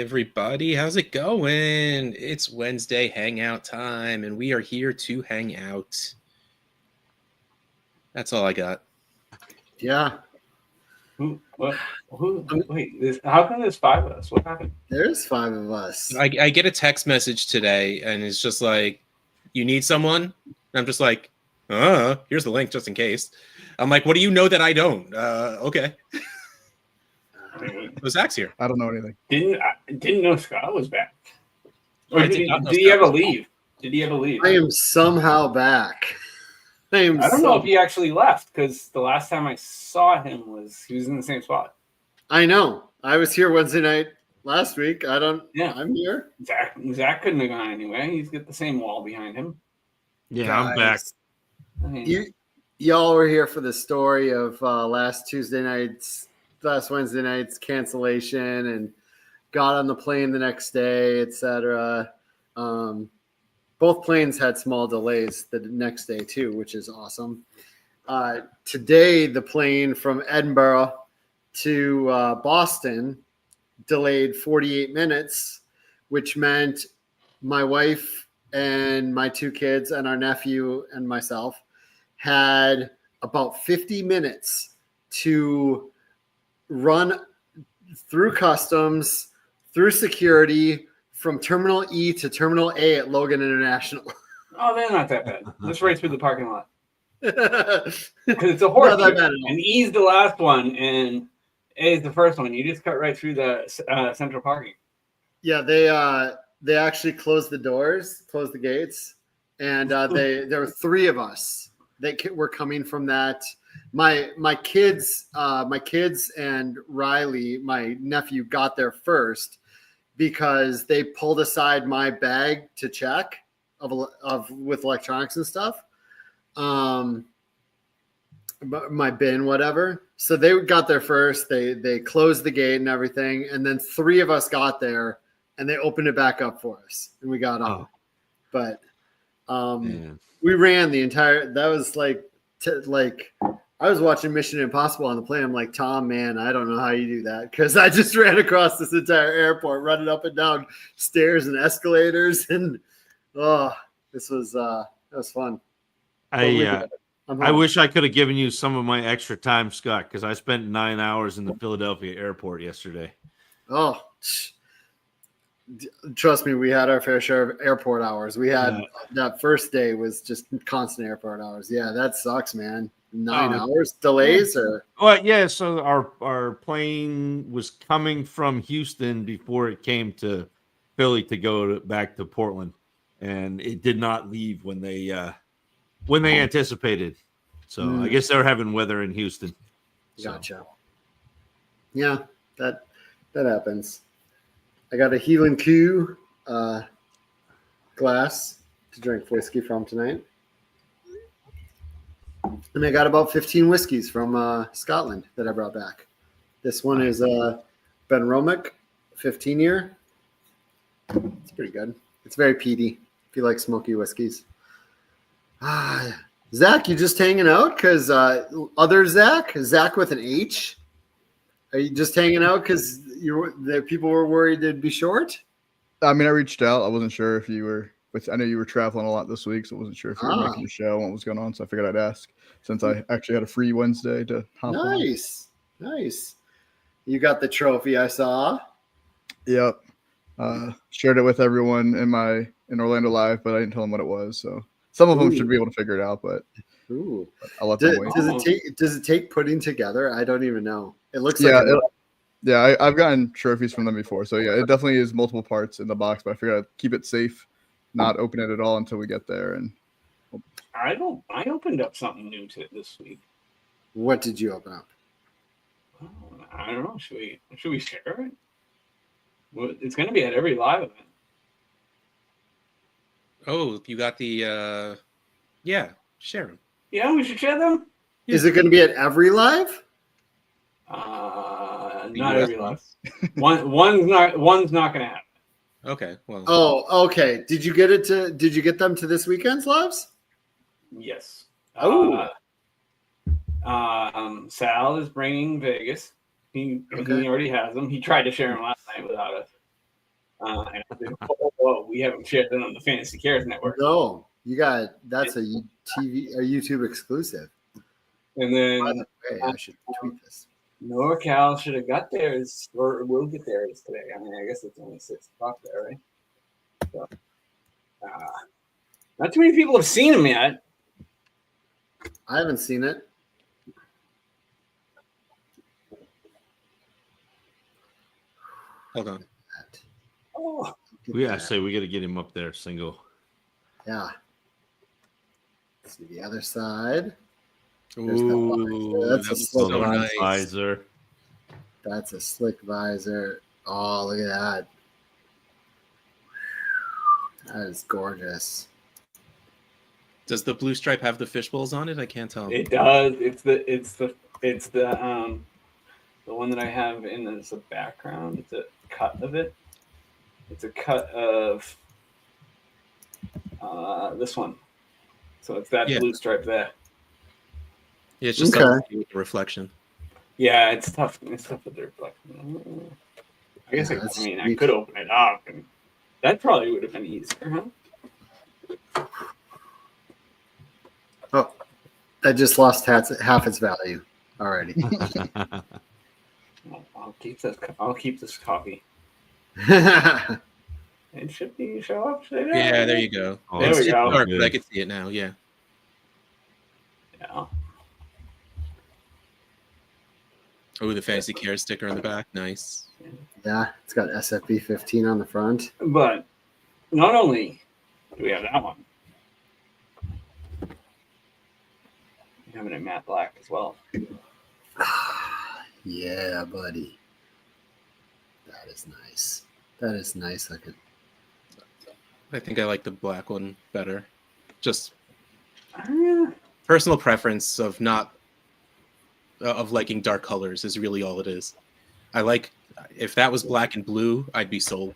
everybody. How's it going? It's Wednesday hangout time, and we are here to hang out. That's all I got. Yeah. Wait, how come there's five of us? What happened? There's five of us. I get a text message today, and it's just like, you need someone? And I'm just like, here's the link just in case. I'm like, what do you know that I don't? Okay. So Zach's here. I don't know anything. Didn't know Scott was back. Or did he ever leave? Did he ever leave? I am somehow back. I don't know if he actually left, because the last time I saw him he was in the same spot. I know. I was here Wednesday night last week. I'm here. Zach couldn't have gone anyway. He's got the same wall behind him. Yeah, Guys, I'm back. Y'all were here for the story of last Wednesday night's cancellation and got on the plane the next day, etc. Both planes had small delays the next day too, which is awesome. Today, the plane from Edinburgh to Boston delayed 48 minutes, which meant my wife and my two kids and our nephew and myself had about 50 minutes to run through customs, through security, from Terminal E to Terminal A at Logan International. Oh, they're not that bad. Just right through the parking lot. Because it's a horse. And E is the last one, and A is the first one. You just cut right through the central parking. Yeah, they actually closed the doors, closed the gates, and there were three of us that were coming from that. My kids and Riley, my nephew, got there first because they pulled aside my bag to check of with electronics and stuff, my bin, whatever. So they got there first. They closed the gate and everything, and then three of us got there, and they opened it back up for us, and we got on. But we ran the entire. That was like I was watching Mission Impossible on the plane. I'm like, Tom, man, I don't know how you do that, because I just ran across this entire airport, running up and down stairs and escalators, and that was fun. I wish I could have given you some of my extra time, Scott, because I spent 9 hours in the Philadelphia airport yesterday. Oh, trust me, we had our fair share of airport hours. We had that first day was just constant airport hours. Yeah, that sucks, man. 9 hours delays, or so our plane was coming from Houston before it came to Philly to go back to Portland, and it did not leave when they anticipated. So I guess they're having weather in Houston. Gotcha. Yeah, that happens. I got a Healing Q glass to drink whiskey from tonight. And I got about 15 whiskeys from Scotland that I brought back. This one is Ben Romick, 15-year. It's pretty good. It's very peaty if you like smoky whiskeys. Zach, you just hanging out because other Zach with an H? Are you just hanging out because the people were worried they'd be short? I mean, I reached out. I wasn't sure if you were. I know you were traveling a lot this week, so I wasn't sure if you were making a show and what was going on. So I figured I'd ask, since I actually had a free Wednesday to hop on. Nice. You got the trophy, I saw. Yep. Shared it with everyone in Orlando Live, but I didn't tell them what it was. So some of them should be able to figure it out, but I'll let them wait. Does it take putting together? I don't even know. It looks I've gotten trophies from them before. So yeah, it definitely is multiple parts in the box, but I figured I'd keep it safe, not open it at all until we get there. And I opened up something new this week. What did you open up? I don't know. Should we share it? Well, it's going to be at every live event. Oh, you got the share them. Yeah, we should share them. Is it going to be at every live? Not every live. One's not going to happen. Okay. Well. Oh, okay. Did you get them to this weekend's lives? Yes. Oh. Sal is bringing Vegas. He already has them. He tried to share them last night without us. And we haven't shared it on the Fantasy Cares Network. No, that's a YouTube exclusive. And then, by the way, I should tweet this. NorCal should have got theirs, or will get theirs today. I mean, I guess it's only 6 o'clock there, right? So, not too many people have seen them yet. I haven't seen it. Hold on. Oh, We gotta say we gotta get him up there single. Yeah. Let's see the other side. Ooh, that's a slick so nice. Visor. That's a slick visor. Oh, look at that. That is gorgeous. Does the blue stripe have the fish bowls on it? I can't tell. it does. It's the one that I have in as a background. It's a cut of it. It's a cut of this one. So it's that blue stripe there. Yeah, it's just something with the reflection. Yeah, it's tough. It's tough with the reflection. I guess I could open it up, and that probably would have been easier, huh? Oh, I just lost half its value already. I'll keep this copy. It should show up. Yeah, there you go. Oh, there we go. Dark, but I can see it now. Yeah. Yeah. Oh, the Fantasy Care sticker on the back. Nice. Yeah, it's got SFB 15 on the front. But not only do we have that one, we have it in matte black as well. Yeah, buddy. That is nice. That is nice looking. I think I like the black one better. Just personal preference of not of liking dark colors is really all it is. I like if that was black and blue, I'd be sold.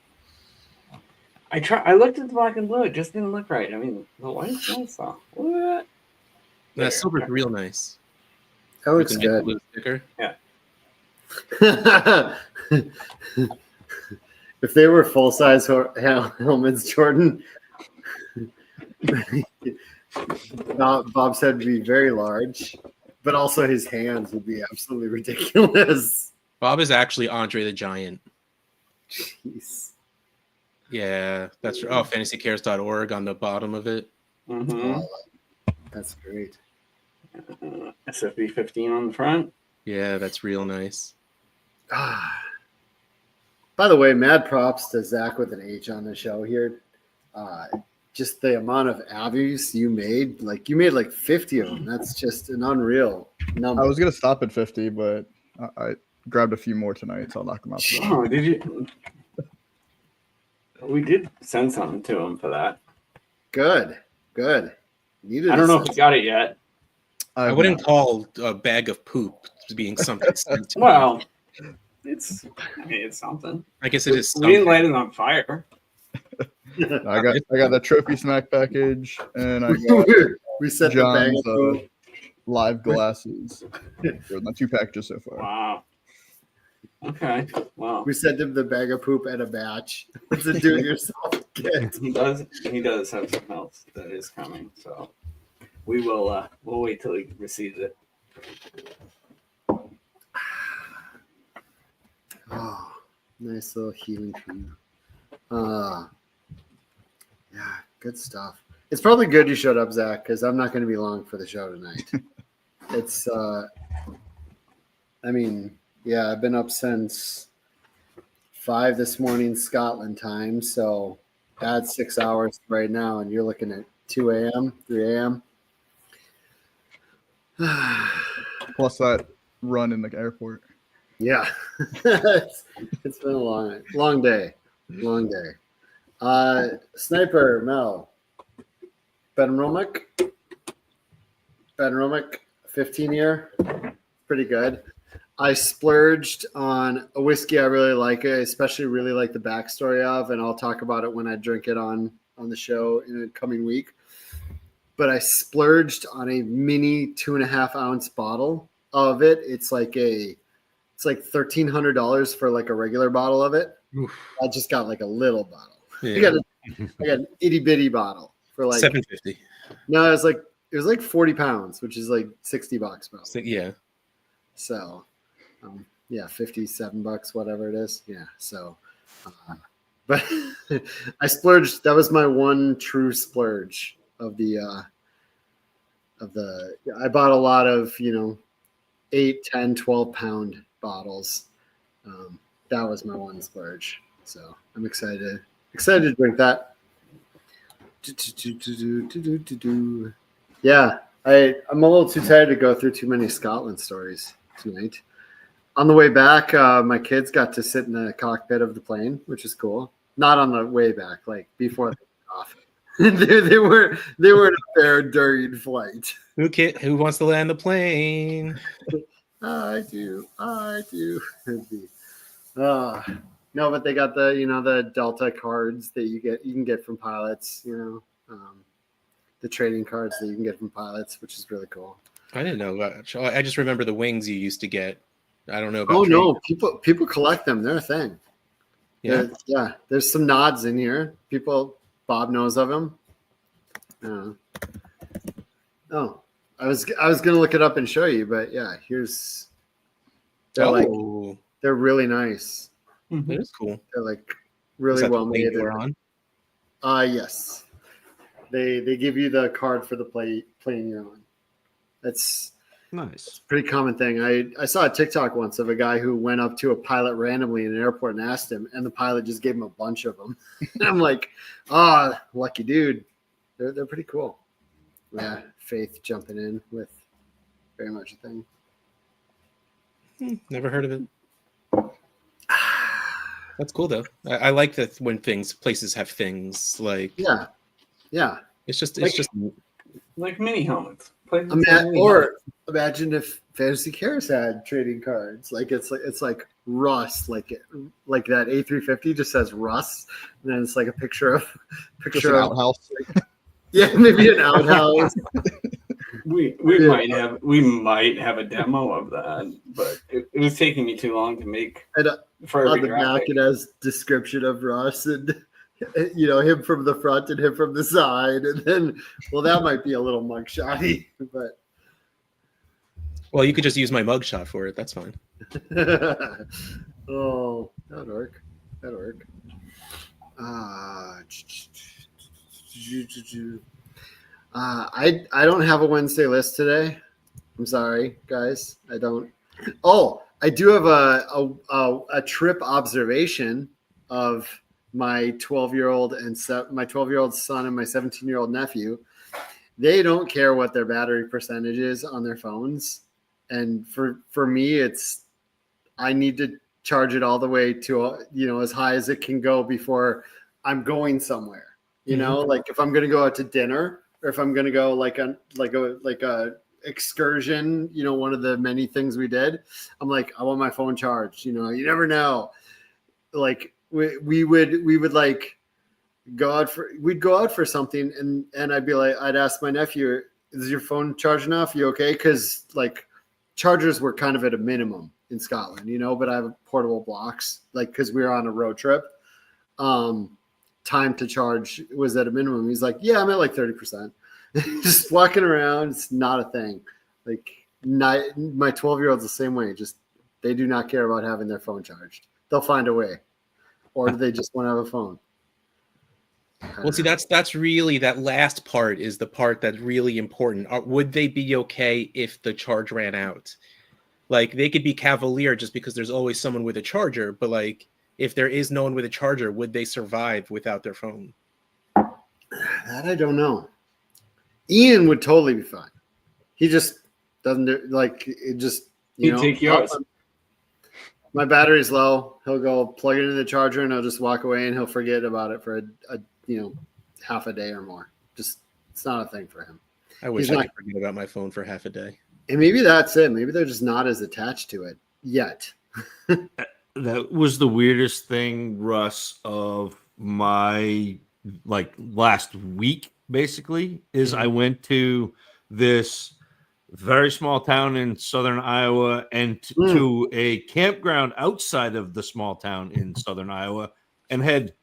I looked at the black and blue. It just didn't look right. I mean, the white's nice though. What? That silver's real nice. That looks With the good. blue sticker. Yeah. If they were full size helmets, Jordan, Bob said would be very large, but also his hands would be absolutely ridiculous. Bob is actually Andre the Giant. Jeez. Yeah, that's fantasycares.org on the bottom of it. Mm-hmm. That's great. SFB 15 on the front. Yeah, that's real nice. By the way, mad props to Zach with an H on the show here. Just the amount of abbeys you made, you made 50 of them. That's just an unreal number. I was gonna stop at 50, but I grabbed a few more tonight, so I'll knock them out. Oh, did you? We did send something to him for that. Good. I don't know if he got it yet. I wouldn't call a bag of poop being something sent to me. Well, it's something. I guess it is something. We didn't light it on fire. I got the trophy snack package, and I got we set John's the bag of live glasses. My 2 packages so far. Wow. Okay. Wow. We sent him the bag of poop and a batch. It's a do-it-yourself kit. He does have something else that is coming. So we will we'll wait till he receives it. Oh, nice little healing cream. Yeah, good stuff. It's probably good you showed up, Zach, because I'm not going to be long for the show tonight. It's, I've been up since 5 this morning Scotland time, so add 6 hours right now, and you're looking at 2 a.m., 3 a.m. Plus that run in the airport. Yeah, it's been a long day. Sniper Mel, Ben Romick, 15 year, pretty good. I splurged on a whiskey I really like. I especially really like the backstory of, and I'll talk about it when I drink it on the show in a coming week. But I splurged on a mini 2.5 ounce bottle of it. It's like $1,300 for a regular bottle of it. Oof. I just got like a little bottle. Yeah. I got an itty bitty bottle for like $7.50. No, it was like 40 pounds, which is like $60 probably. So, yeah. So, yeah, $57, whatever it is. Yeah. So, but I splurged. That was my one true splurge of the. I bought a lot of 8, 10, 12-pound bottles. That was my one splurge. So I'm excited to drink that. Yeah, I'm a little too tired to go through too many Scotland stories tonight. On the way back, my kids got to sit in the cockpit of the plane, which is cool. Not on the way back, like before they took off. they were in a fair during flight. Who wants to land the plane? I do. No, but they got the Delta cards that you can get from pilots. The trading cards that you can get from pilots, which is really cool. I didn't know that. I just remember the wings you used to get. I don't know about. Oh no, people collect them. They're a thing. Yeah. Yeah. There's some nods in here. Bob knows of them. Oh, I was gonna look it up and show you, but yeah, here's. They're really nice. That is cool. They're like really well made. On? Yes. They give you the card for the plane you're on. That's nice. It's a pretty common thing. I saw a TikTok once of a guy who went up to a pilot randomly in an airport and asked him, and the pilot just gave him a bunch of them. And I'm like, lucky dude. They're pretty cool. Yeah, Faith jumping in with very much a thing. Never heard of it. That's cool though. I like that when places have things like yeah. It's just like mini helmets. Imagine if Fantasy Cares had trading cards. Like it's like Russ, like that A350 just says Russ, and then it's like a picture of outhouse. Yeah, maybe an outhouse. We might have a demo of that, but it was taking me too long to make. And on the back it has description of Russ and him from the front and him from the side, and then that might be a little mugshotty, but you could just use my mugshot for it. That's fine. Oh, that'd work. I don't have a Wednesday list today. I'm sorry, guys. I don't. Oh, I do have a trip observation of my 12-year-old and my 12-year-old son and my 17-year-old nephew. They don't care what their battery percentage is on their phones, and for me, I need to charge it all the way to as high as it can go before I'm going somewhere. Like if I'm going to go out to dinner, or if I'm going to go like a excursion, one of the many things we did, I'm like, I want my phone charged. You never know. Like we would like we'd go out for something, and I'd ask my nephew, is your phone charged enough? You okay? Because like chargers were kind of at a minimum in Scotland, but I have portable blocks, like because we were on a road trip. Time to charge was at a minimum. He's like, yeah, I'm at like 30%. Just walking around, it's not a thing. Like my 12-year-old's the same way. Just they do not care about having their phone charged. They'll find a way, or do they just want to have a phone? Well, see, that's really, that last part is the part that's really important. Would they be okay if the charge ran out? Like they could be cavalier just because there's always someone with a charger, but like if there is no one with a charger, would they survive without their phone? That I don't know. Ian would totally be fine. He just doesn't he'd take yours. My battery's low. He'll go plug it in the charger and he'll just walk away and he'll forget about it for a half a day or more. Just it's not a thing for him. I wish I could forget about my phone for half a day. And maybe that's it. Maybe they're just not as attached to it yet. That was the weirdest thing, Russ, of my last week, basically, is I went to this very small town in southern Iowa and to a campground outside of the small town in southern Iowa, and had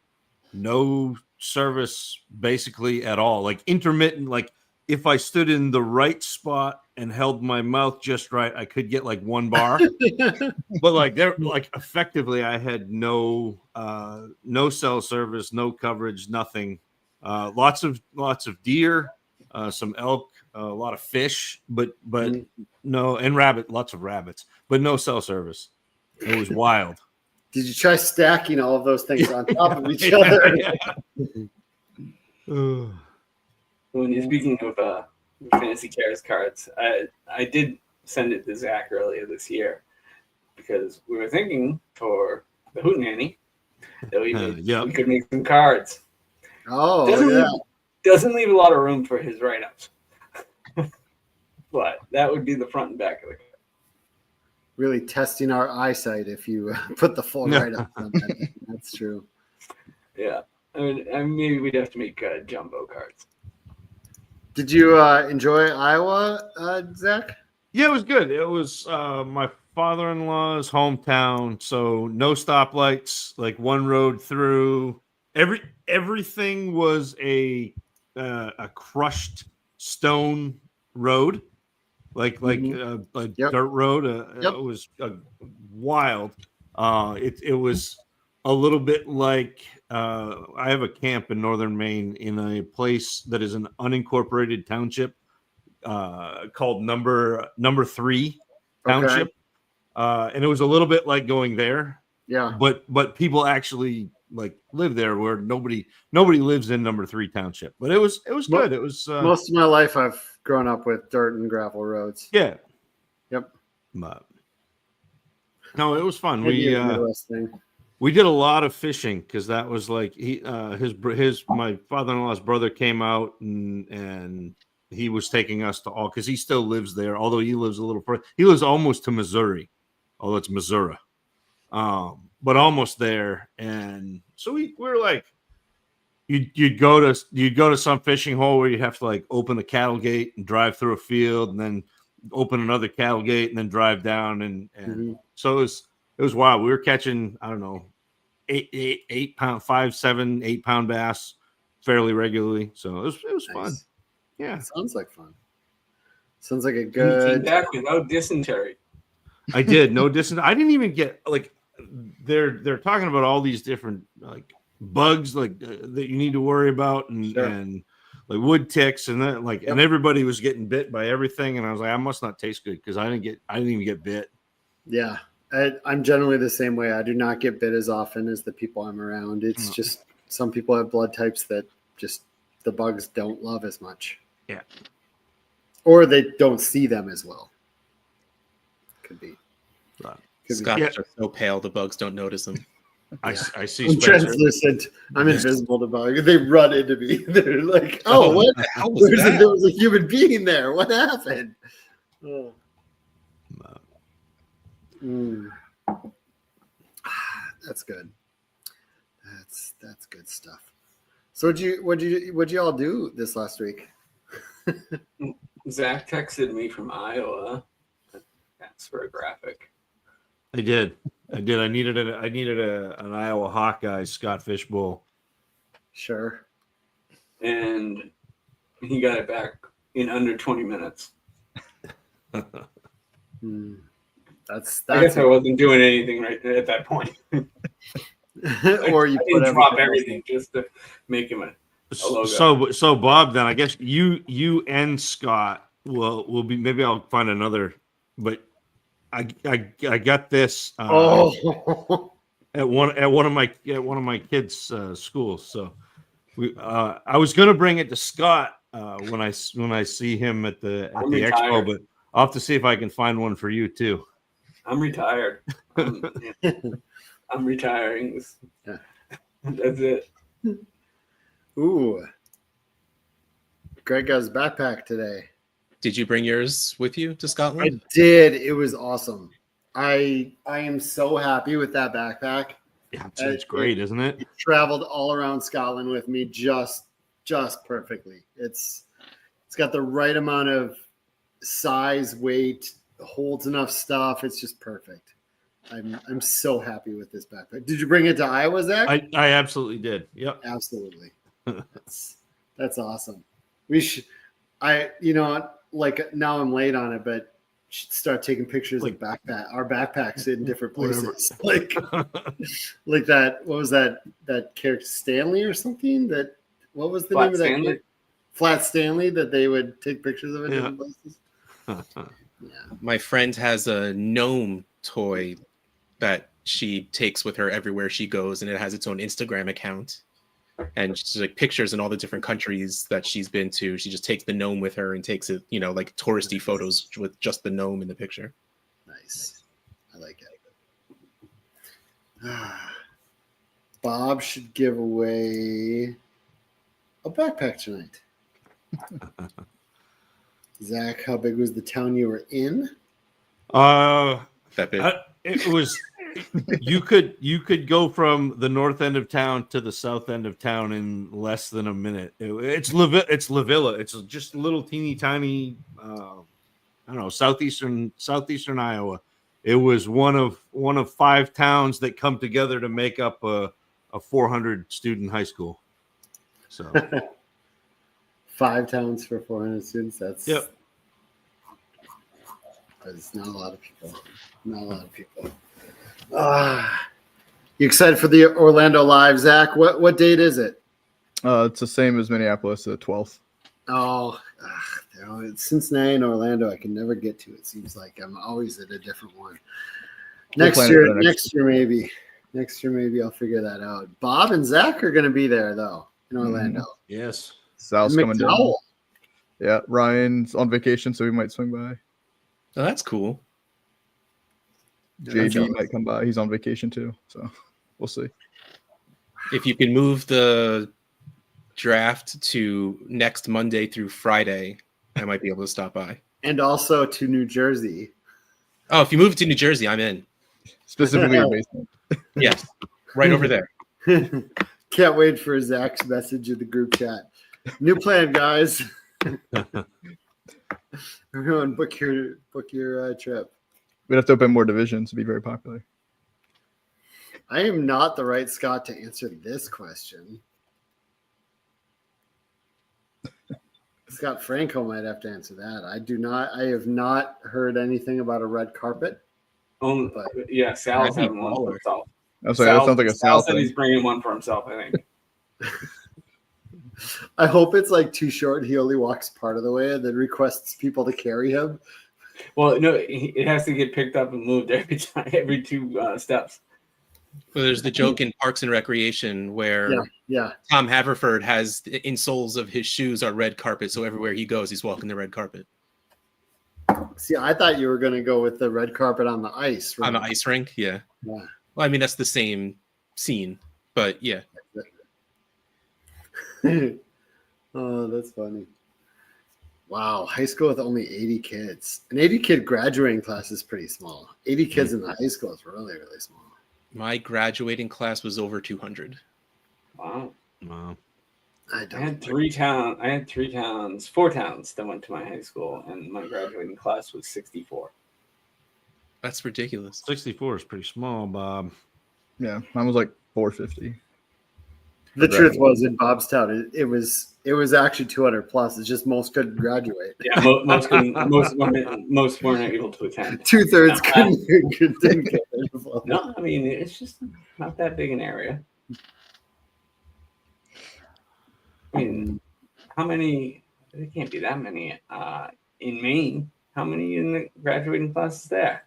no service basically at all, like intermittent. Like if I stood in the right spot and held my mouth just right, I could get like one bar. But like there, like effectively, I had no cell service, no coverage, nothing. Lots of deer, some elk, a lot of fish, but no, and lots of rabbits, but no cell service. It was wild. Did you try stacking all of those things on top of each other? When you're speaking of Fantasy Cares cards, I did send it to Zach earlier this year because we were thinking for the Hootenanny that we could make some cards. Oh, doesn't leave a lot of room for his write-ups. But that would be the front and back of the card. Really testing our eyesight if you put the full write-up on that. That's true. Yeah. I mean, maybe we'd have to make jumbo cards. Did you enjoy Iowa, Zach? Yeah, it was good. It was my father-in-law's hometown, so no stoplights, like one road through. Everything was a crushed stone road, like a dirt road. It was wild. It was a little bit like I have a camp in northern Maine in a place that is an unincorporated township called Number 3 Township, and it was a little bit like going there. Yeah, but people actually like live there where nobody lives in Number 3 Township. But it was good. It was most of my life I've grown up with dirt and gravel roads. Yeah. Yep. No, it was fun. We did a lot of fishing because that was like my father-in-law's brother came out and he was taking us to all, because he still lives there, although he lives a little further. He lives almost to Missouri, although it's Missouri, but almost there. And so we were like, you'd go to some fishing hole where you'd have to like open the cattle gate and drive through a field, and then open another cattle gate and then drive down, and so it was wild. We were catching, I don't know, 8 pound, 5, 7, 8 pound bass fairly regularly. So it was nice. Fun. Yeah. It sounds like fun. Sounds like a good. You came back without dysentery. I did. No dysentery. I didn't even get, like, they're talking about all these different like bugs like that you need to worry about, and like wood ticks and that, like, and everybody was getting bit by everything, and I was like, I must not taste good because I didn't even get bit. Yeah. I'm generally the same way. I do not get bit as often as the people I'm around. It's just some people have blood types that just the bugs don't love as much. Yeah. Or they don't see them as well. Could be. Scotch are so pale, the bugs don't notice them. I see. I'm translucent. I'm invisible to bugs. They run into me. They're like, "Oh, what the hell was that? There was a human being there. What happened?" Oh. That's good. That's good stuff. So what'd you all do this last week? Zach texted me from Iowa. That's for a graphic. I did. I needed an Iowa Hawkeye Scott Fishbowl. Sure. And he got it back in under 20 minutes. That's I guess I wasn't doing anything right at that point. Or you didn't drop everything just to make him a logo. So Bob, then I guess you and Scott will be, maybe I'll find another, but I got this at one of my kids' schools. So I was gonna bring it to Scott when I see him at the expo, but I'll have to see if I can find one for you too. I'm retired. I'm retiring. Yeah. That's it. Ooh. Greg got his backpack today. Did you bring yours with you to Scotland? I did. It was awesome. I am so happy with that backpack. Yeah, it's great, isn't it? It traveled all around Scotland with me just perfectly. It's got the right amount of size, weight, holds enough stuff. It's just perfect. I'm so happy with this backpack. Did you bring it to Iowa, Zach? I absolutely did. Yep. Absolutely. That's awesome. We should. Like now I'm late on it, but should start taking pictures of our backpacks in different places. like that. What was that character Stanley or something? What was the name of that character? Flat Stanley, that they would take pictures of in different places. Yeah. My friend has a gnome toy that she takes with her everywhere she goes, and it has its own Instagram account. And she's like pictures in all the different countries that she's been to. She just takes the gnome with her and takes it, like touristy photos with just the gnome in the picture. Nice. I like it. Bob should give away a backpack tonight. Zach, how big was the town you were in? That big. It was. You could go from the north end of town to the south end of town in less than a minute. It's Lavilla. It's just a little teeny tiny. I don't know, southeastern Iowa. It was one of 5 towns that come together to make up a 400 student high school. So 5 towns for 400 students. That's yep. That's not a lot of people. You excited for the Orlando Live, Zach? What date is it? It's the same as Minneapolis, the 12th. Oh, it's Cincinnati and Orlando. I can never get to. It seems like I'm always at a different one. Next year, maybe. Next year, maybe I'll figure that out. Bob and Zach are going to be there though in Orlando. Yes, Sal's coming down. Yeah, Ryan's on vacation, so he might swing by. Oh, that's cool. JD might come by. He's on vacation too, so we'll see. If you can move the draft to next Monday through Friday, I might be able to stop by. And also to New Jersey. Oh, if you move to New Jersey, I'm in. Specifically your basement. Yes, right over there. Can't wait for Zach's message in the group chat. New plan, guys. Everyone, book your trip. We'd have to open more divisions to be very popular. I am not the right Scott to answer this question. Scott Franco might have to answer that. I have not heard anything about a red carpet. Yeah, Sal's having one for himself. I'm sorry, that sounds like a Sal said he's bringing one for himself, I think. I hope it's like too short. He only walks part of the way and then requests people to carry him. Well, no, it has to get picked up and moved every 2 steps. Well, there's the joke in Parks and Recreation where Tom Haverford has the insoles of his shoes are red carpet, so everywhere he goes, he's walking the red carpet. See, I thought you were going to go with the red carpet on the ice. On the ice rink, yeah. Well, I mean, that's the same scene, but yeah. Oh, that's funny. Wow, high school with only 80 kids. An 80 kid graduating class is pretty small. 80 kids in the high school is really, really small. My graduating class was over 200. Wow. I had 4 towns that went to my high school, and my graduating class was 64. That's ridiculous. 64 is pretty small, Bob. Yeah, mine was like 450. The truth was, in Bobstown, it was actually 200 plus. It's just most couldn't graduate. Yeah, most weren't able to attend. 2/3 couldn't get there. No, I mean, it's just not that big an area. I mean, how many? There can't be that many in Maine. How many in the graduating class is there?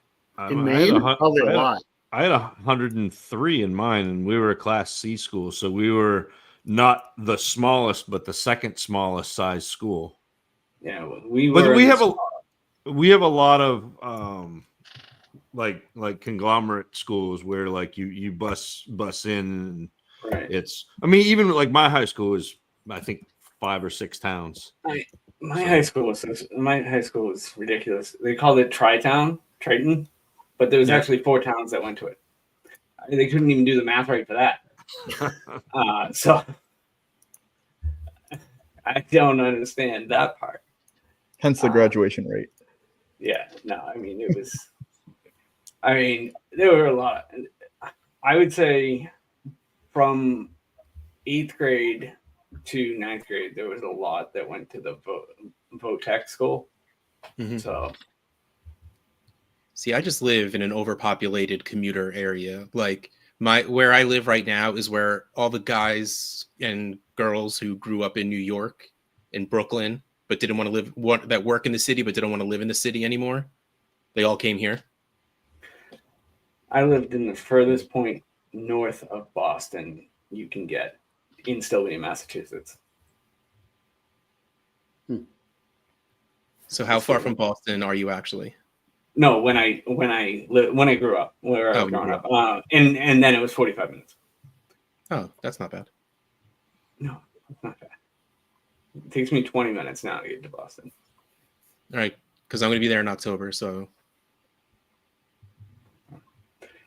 In Maine, probably a lot. I had 103 in mine, and we were a Class C school, so we were not the smallest, but the second smallest size school. Yeah, we have a lot of like conglomerate schools where like you bus in, and right. It's. I mean, even like my high school is, I think, 5 or 6 towns. My high school was ridiculous. They called it Triton, but there was actually 4 towns that went to it. They couldn't even do the math right for that. So I don't understand that part. Hence the graduation rate. Yeah, no, I mean, it was, I mean, there were a lot. I would say from 8th grade to 9th grade, there was a lot that went to the VOTEC school. Mhm. So, See, I just live in an overpopulated commuter area. Like where I live right now is where all the guys and girls who grew up in New York and Brooklyn, but didn't want to that work in the city, but didn't want to live in the city anymore. They all came here. I lived in the furthest point north of Boston you can get in Stoughton, Massachusetts. So how far from Boston are you actually? No, when I grew up, where I was growing up, and then it was 45 minutes. Oh, that's not bad. No, it's not bad. It takes me 20 minutes now to get to Boston. All right, because I'm going to be there in October, so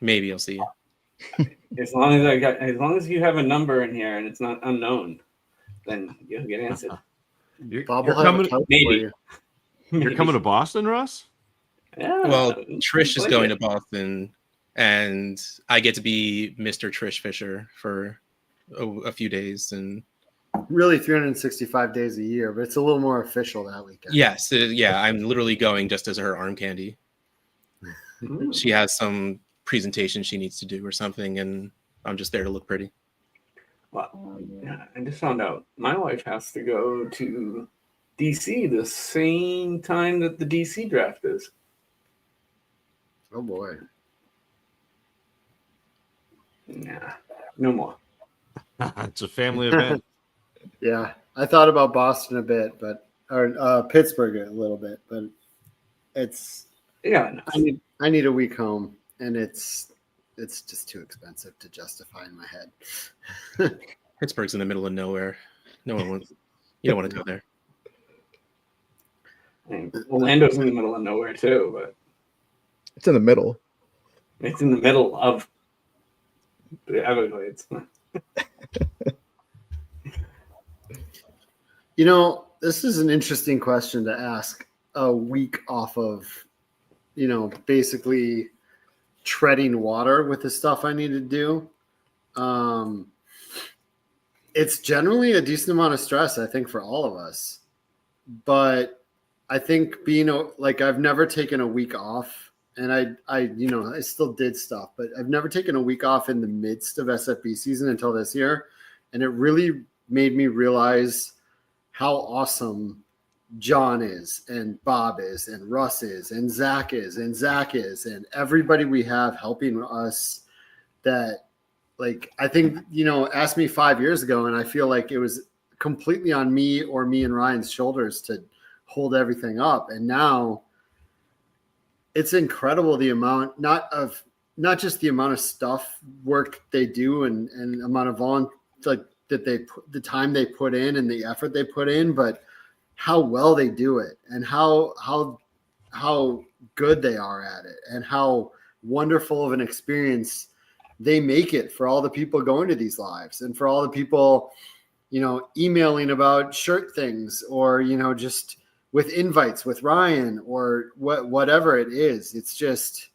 maybe I'll see you. As long as you have a number in here and it's not unknown, then you'll get answered. You're Bob will have a coming. couch for Maybe. you. You're coming to Boston, Russ? Yeah, Well, Trish is going to Boston, and I get to be Mr. Trish Fisher for a few days. And Really 365 days a year, but it's a little more official that weekend. yes, I'm literally going just as her arm candy. She has some presentation she needs to do or something, and I'm just there to look pretty. Well, yeah, I just found out my wife has to go to DC the same time that the DC draft is. Oh boy. Nah, no more. It's a family event. Yeah, I thought about Boston a bit, or Pittsburgh a little bit, but it's Yeah, no. I need a week home, and it's just too expensive to justify in my head. Pittsburgh's in the middle of nowhere. No one wants. You don't want to go there. And Orlando's in the middle of nowhere too, but It's in the middle. it's in the middle of the Everglades. You know, this is an interesting question to ask a week off of, basically treading water with the stuff I need to do. It's generally a decent amount of stress, I think, for all of us. But I think I've never taken a week off, and I still did stuff, but I've never taken a week off in the midst of SFB season until this year. And it really made me realize how awesome John is, and Bob is, and Russ is, and Zach is, and everybody we have helping us. That, like, I think, asked me 5 years ago, and I feel like it was completely on me or me and Ryan's shoulders to hold everything up. And now it's incredible the amount, not just the amount of work they do and amount of the time they put in and the effort they put in, but how well they do it, and how good they are at it, and how wonderful of an experience they make it for all the people going to these lives, and for all the people, emailing about shirt things, or, just with invites with Ryan, or whatever it is. It's just,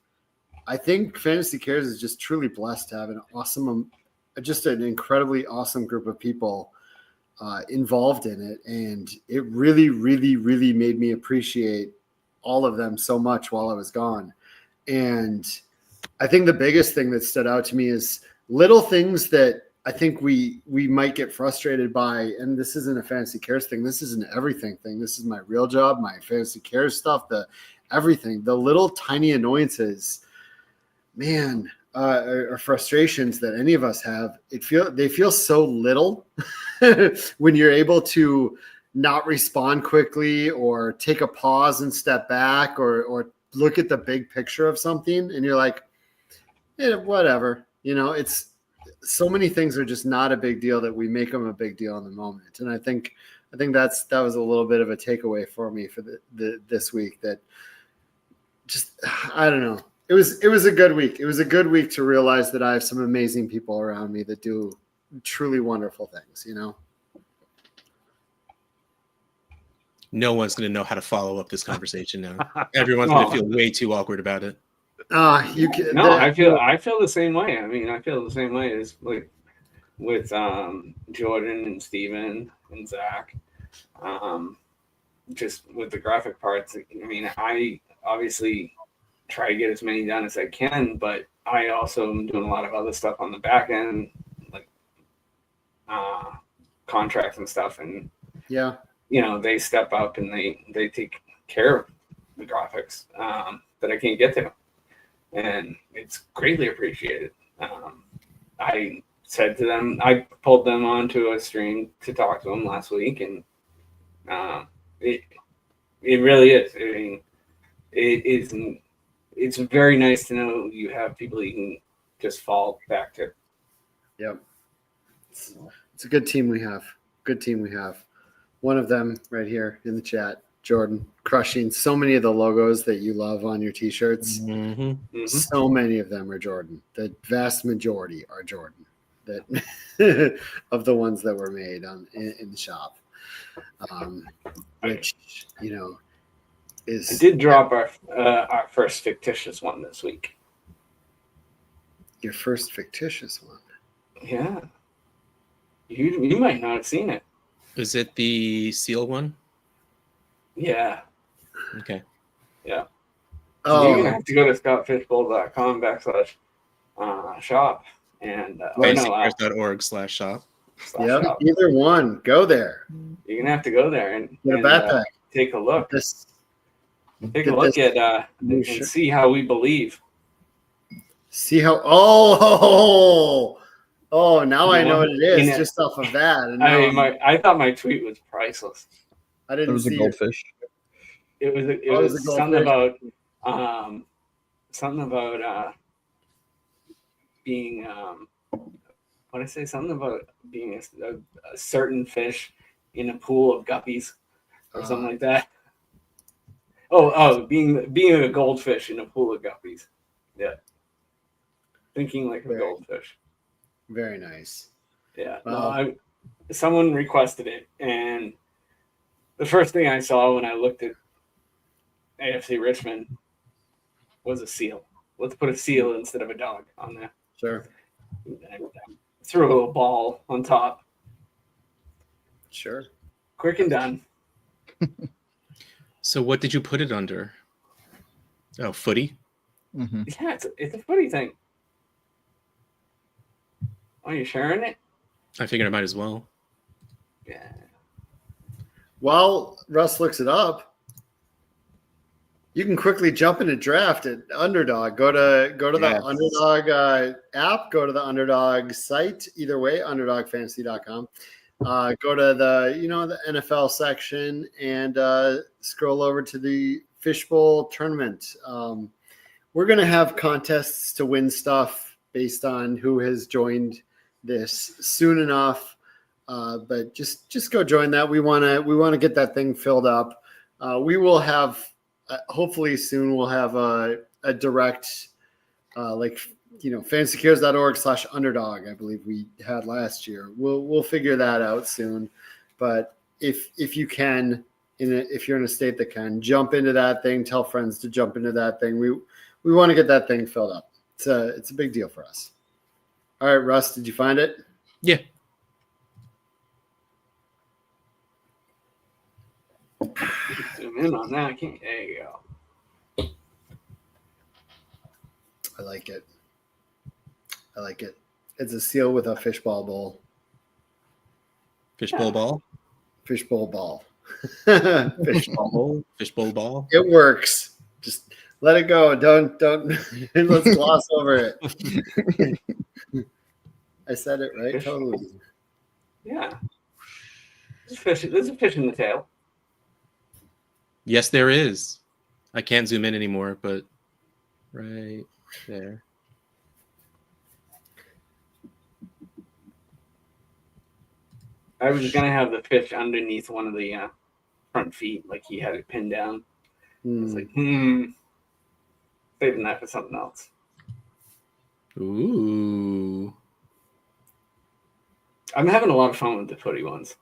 I think Fantasy Cares is just truly blessed to have an incredibly awesome group of people involved in it. And it really, really, really made me appreciate all of them so much while I was gone. And I think the biggest thing that stood out to me is little things that I think we might get frustrated by. And this isn't a Fantasy Cares thing. This is an everything thing. This is my real job, my Fantasy Cares stuff, everything, the little tiny annoyances, man, or frustrations that any of us have. They feel so little when you're able to not respond quickly, or take a pause and step back, or look at the big picture of something, and you're like, whatever. It's so many things are just not a big deal that we make them a big deal in the moment. And I think that was a little bit of a takeaway for me for this week. That just, I don't know. It was a good week. It was a good week to realize that I have some amazing people around me that do truly wonderful things, no one's going to know how to follow up this conversation now. Everyone's going to feel way too awkward about it. You can. No, I feel the same way. I mean, I feel the same way as like with Jordan and Steven and Zach. Just with the graphic parts. I mean, I obviously try to get as many done as I can, but I also am doing a lot of other stuff on the back end, like contracts and stuff. And yeah, they step up and they take care of the graphics that I can't get to. And it's greatly appreciated. I said to them, I pulled them onto a stream to talk to them last week, and it really is. I mean, it's very nice to know you have people you can just fall back to. Yep, it's a good team we have. Good team we have. One of them right here in the chat, Jordan, crushing so many of the logos that you love on your t-shirts. Mm-hmm. So many of them are Jordan. The vast majority are Jordan. That of the ones that were made in the shop, which is. I did drop our first fictitious one this week. Your first fictitious one. Yeah, you might not have seen it. Is it the seal one? Yeah. Okay. Yeah. Oh, You're gonna have to go to scottfishbowl.com/shop and fancycars.org/shop. yeah. Either one, go there. You're gonna have to go there and Get a backpack. Take a look. Take a get look this at and see how we believe. See how? Now I know what it is just off of that. And I thought my tweet was priceless. I didn't. It was a goldfish. It was something about being what did I say? Something about being a certain fish in a pool of guppies or something like that. Being a goldfish in a pool of guppies. Yeah. Thinking like a goldfish. Very nice. Yeah. No, someone requested it, and the first thing I saw when I looked at AFC Richmond was a seal. Let's put a seal instead of a dog on there. Sure. And threw a little ball on top. Sure. Quick and done. So what did you put it under? Oh, footy? Mm-hmm. Yeah, it's a footy thing. Are you sharing it? I figured I might as well. Yeah. While Russ looks it up, you can quickly jump into draft at Underdog. Go to the Underdog app. Go to the Underdog site. Either way, underdogfantasy.com. Go to the NFL section and scroll over to the Fishbowl tournament. We're gonna have contests to win stuff based on who has joined this soon enough. But just go join that. We wanna get that thing filled up. We will have hopefully soon we'll have a direct fancycares.org/underdog. I believe we had last year. We'll figure that out soon. But if you can, if you're in a state that can jump into that thing, tell friends to jump into that thing. We want to get that thing filled up. It's a big deal for us. All right, Russ, did you find it? Yeah. Zoom in on that. There you go. I like it. It's a seal with a fishbowl bowl. Fishbowl ball? Fishbowl ball. Fishbowl ball? It works. Just let it go. Don't let's gloss over it. I said it right. Totally. Yeah. There's a fish in the tail. Yes, there is. I can't zoom in anymore, but right there. I was gonna have the fish underneath one of the front feet, like he had it pinned down. I was like, saving that for something else. Ooh. I'm having a lot of fun with the footy ones.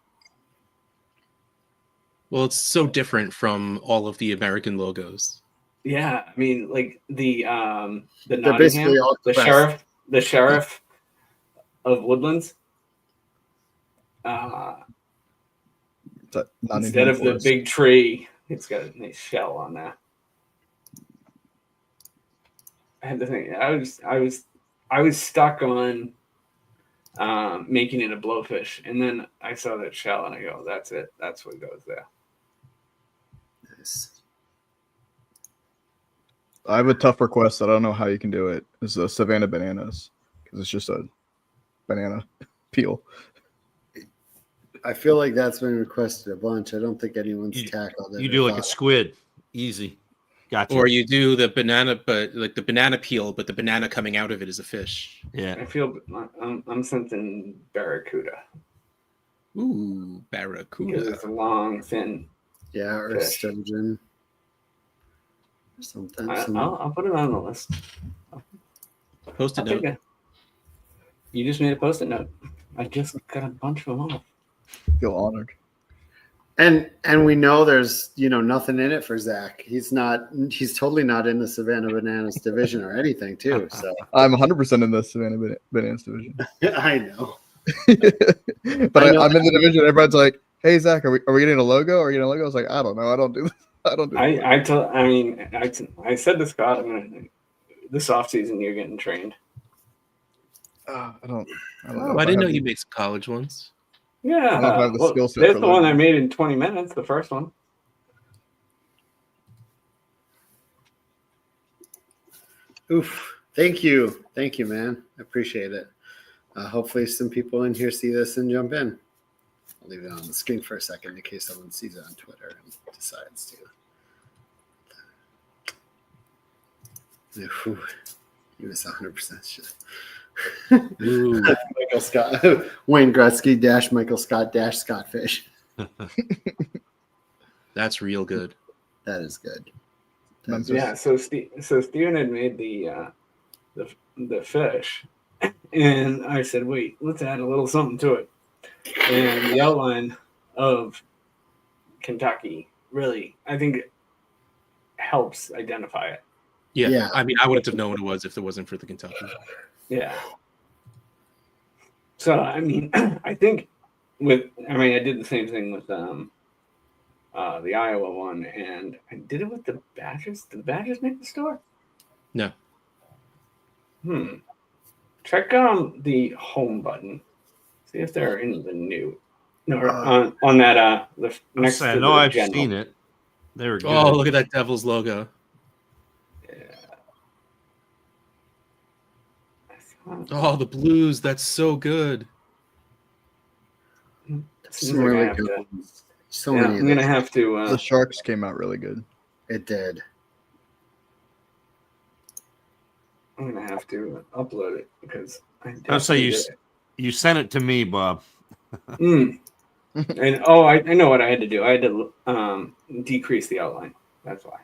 Well, it's so different from all of the American logos. Yeah, I mean, like the They're Nottingham, basically all the crest. sheriff of Woodlands. Uh, Nottingham instead of the Forest. big tree, it's got a nice shell on that. I had to think. I was stuck on making it a blowfish, and then I saw that shell, and I go, "That's it. That's what goes there." Nice. I have a tough request. I don't know how you can do it. It's the Savannah bananas because it's just a banana peel. I feel like that's been requested a bunch. I don't think anyone's You- tackled it. You or do like a thought- squid. Easy. Gotcha. Or you do the banana, but like the banana peel, but the banana coming out of it is a fish. Yeah. I feel I'm sensing barracuda Ooh, because barracuda. it's a long, thin. Yeah, or Fish. sturgeon. Or something. I'll put it on the list. Post-it I'll take note. it. You just made a post-it note. I just got a bunch of them off. Feel honored. And we know there's nothing in it for Zach. He's totally not in the Savannah Bananas division or anything too. So I'm 100% in the Savannah bananas division. I know. But I know I'm in the division. Everyone's like, "Hey Zach, are we getting a logo? Are you getting a logo?" I was like, "I don't know. I don't do this. I don't do." I said to Scott, this off season you're getting trained. I don't Oh, know. I if didn't know have you the- made some college ones. Yeah, I don't have the skill set That's for the one I learning. made in 20 minutes. The first one. Oof. Thank you, man. I appreciate it. Hopefully, some people in here see this and jump in. I'll leave it on the screen for a second in case someone sees it on Twitter and decides to. Ooh, he was 100% shit. Ooh, Michael Scott, Wayne Gretzky dash Michael Scott dash Scott Fish. that's real good. That is good. Memphis. Yeah. So Steven had made the fish, and I said, "Wait, let's add a little something to it." And the outline of Kentucky really, I think, helps identify it. Yeah. Yeah. I mean, I wouldn't have known what it was if it wasn't for the Kentucky. Yeah. So I mean, I think I did the same thing with the Iowa one, and I did it with the Badgers. Did the Badgers make the store? No. Check the home button. See if there are any of the new. No, on that the next to No, the I've general. seen it. They were good. Oh, look at that Devils logo. Oh, the Blues. That's so good. Some really good ones. So many. I'm gonna have to. The Sharks came out really good. It did. I'm gonna have to upload it because I'll say you sent it to me, Bob. And I know what I had to do. I had to decrease the outline. That's why.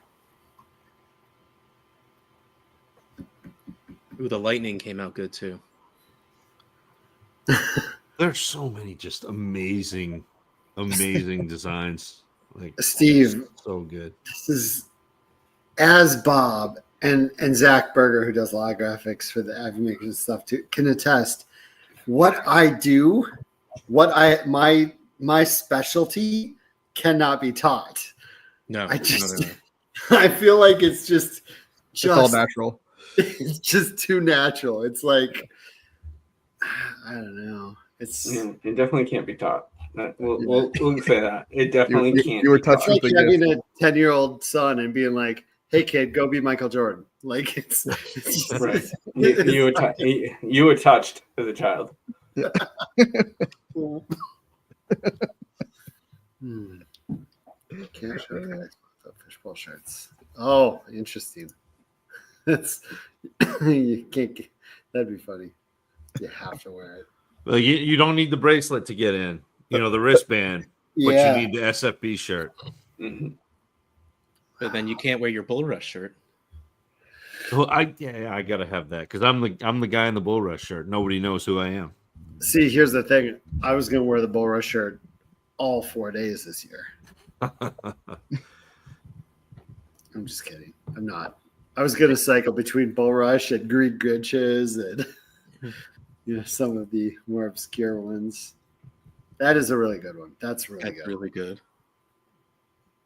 Ooh, the Lightning came out good too. There's so many just amazing designs. Like Steve, so good. this is as Bob and Zach Berger, who does a lot of graphics for the Avmaker and stuff too, can attest. What I do, my specialty cannot be taught. No, I just no. I feel like it's just It's all natural. It's just too natural. It's like I don't know. It's It definitely can't be taught. We'll say that. It definitely can't. You were be taught. like touching having the a 10-year-old son and being like, "Hey kid, go be Michael Jordan." Like it's just, Right. You were touched as a child. Can't show guys with fishbowl shirts. Oh, interesting. That's you can't. That'd be funny. You have to wear it. Well, you don't need the bracelet to get in. You know, the wristband, but Yeah. you need the SFB shirt. Mm-hmm. But then you can't wear your Bull Rush shirt. Well, I gotta have that because I'm the guy in the Bull Rush shirt. Nobody knows who I am. See, here's the thing. I was gonna wear the Bull Rush shirt all 4 days this year. I'm just kidding. I'm not. I was going to cycle between Bull Rush and Green Grinches and some of the more obscure ones. That is a really good one. That's That's really good.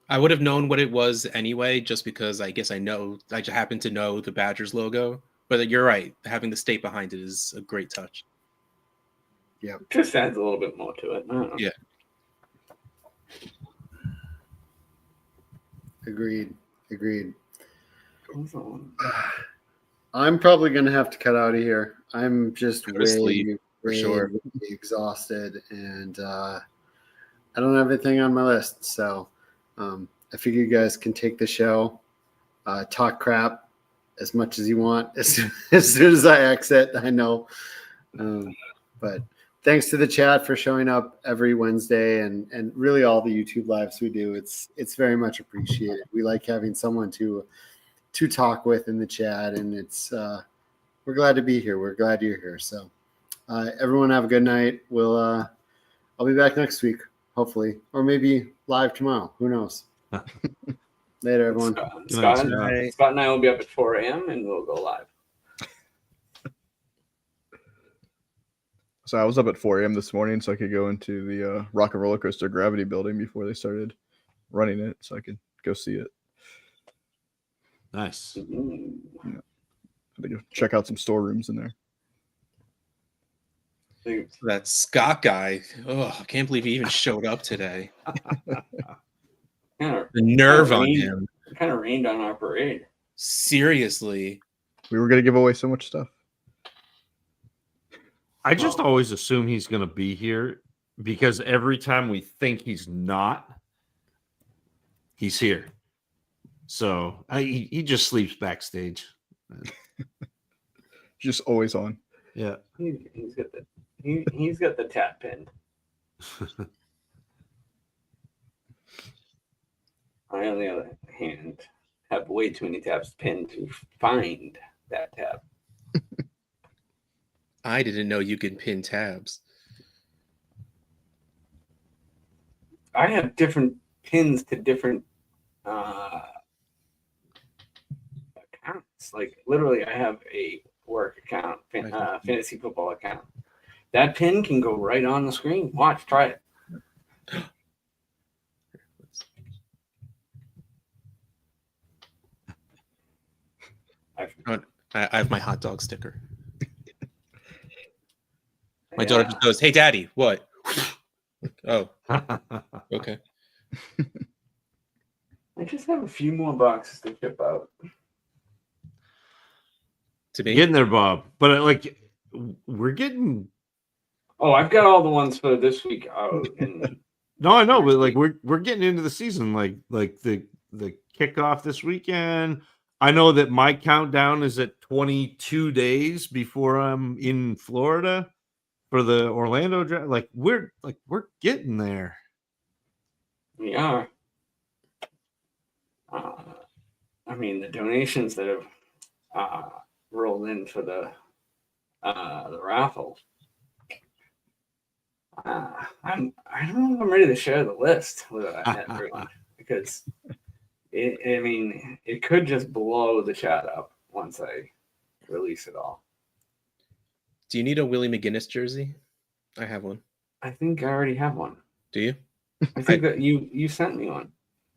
I would have known what it was anyway, just because I guess I just happen to know the Badgers logo. But you're right. Having the state behind it is a great touch. Yeah. Just adds a little bit more to it. I don't know. Yeah. Agreed. What's the one? I'm probably going to have to cut out of here. I'm just Go to sleep, for sure. exhausted, and I don't have anything on my list. So I figure you guys can take the show, talk crap as much as you want as soon as I exit. I know. But thanks to the chat for showing up every Wednesday and really all the YouTube lives we do. It's very much appreciated. We like having someone to talk with in the chat, and it's we're glad to be here. We're glad you're here. So everyone have a good night. I'll be back next week, hopefully, or maybe live tomorrow. Who knows? Later, everyone. Scott and I will be up at 4 a.m. and we'll go live. So I was up at 4 a.m. this morning so I could go into the Rock and Roller Coaster Gravity building before they started running it, so I could go see it. Nice. Yeah. I think check out some storerooms in there. That Scott guy. Oh, I can't believe he even showed up today. The nerve on him. Kind of rained on our parade. Seriously. We were going to give away so much stuff. I just always assume he's going to be here because every time we think he's not, he's here. So he just sleeps backstage. Just always on. Yeah. He's got the tap pinned. I, on the other hand, have way too many tabs pinned to find that tab. I didn't know you could pin tabs. I have different pins to different accounts. Like literally, I have a work account, fantasy football account. That pin can go right on the screen. Watch, try it. I have my hot dog sticker. My daughter just goes, "Hey, Daddy, what?" Oh, okay. I just have a few more boxes to ship out. To be getting there, Bob. But like, we're getting. Oh, I've got all the ones for this week out. And no, I know, but like we're getting into the season. Like the kickoff this weekend. I know that my countdown is at 22 days before I'm in Florida for the Orlando draft. Like we're getting there. We are. I mean, the donations that have rolled in for the raffle. I don't know if I'm ready to share the list with everyone because it could just blow the chat up once I release it all. Do you need a Willie McGinnis jersey? I have one. I think I already have one. Do you? I think that you sent me one.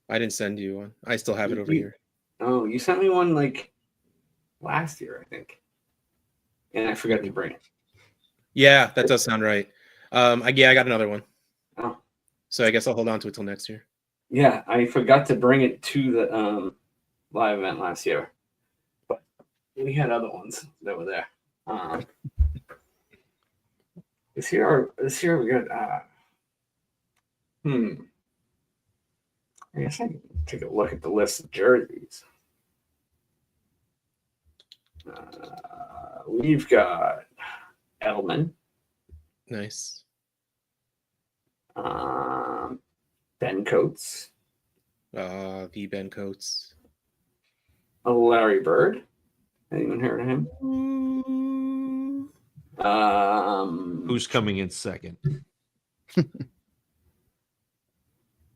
I didn't send you one. I still have it over here. Oh, you sent me one like last year, I think. And I forgot to bring it. Yeah, that does sound right. I got another one. Oh. So I guess I'll hold on to it till next year. Yeah, I forgot to bring it to the live event last year. But we had other ones that were there. This year we got I guess I can take a look at the list of jerseys. We've got Edelman. Nice. Ben Coates. The Ben Coates. Larry Bird. Anyone heard of him? Who's coming in second?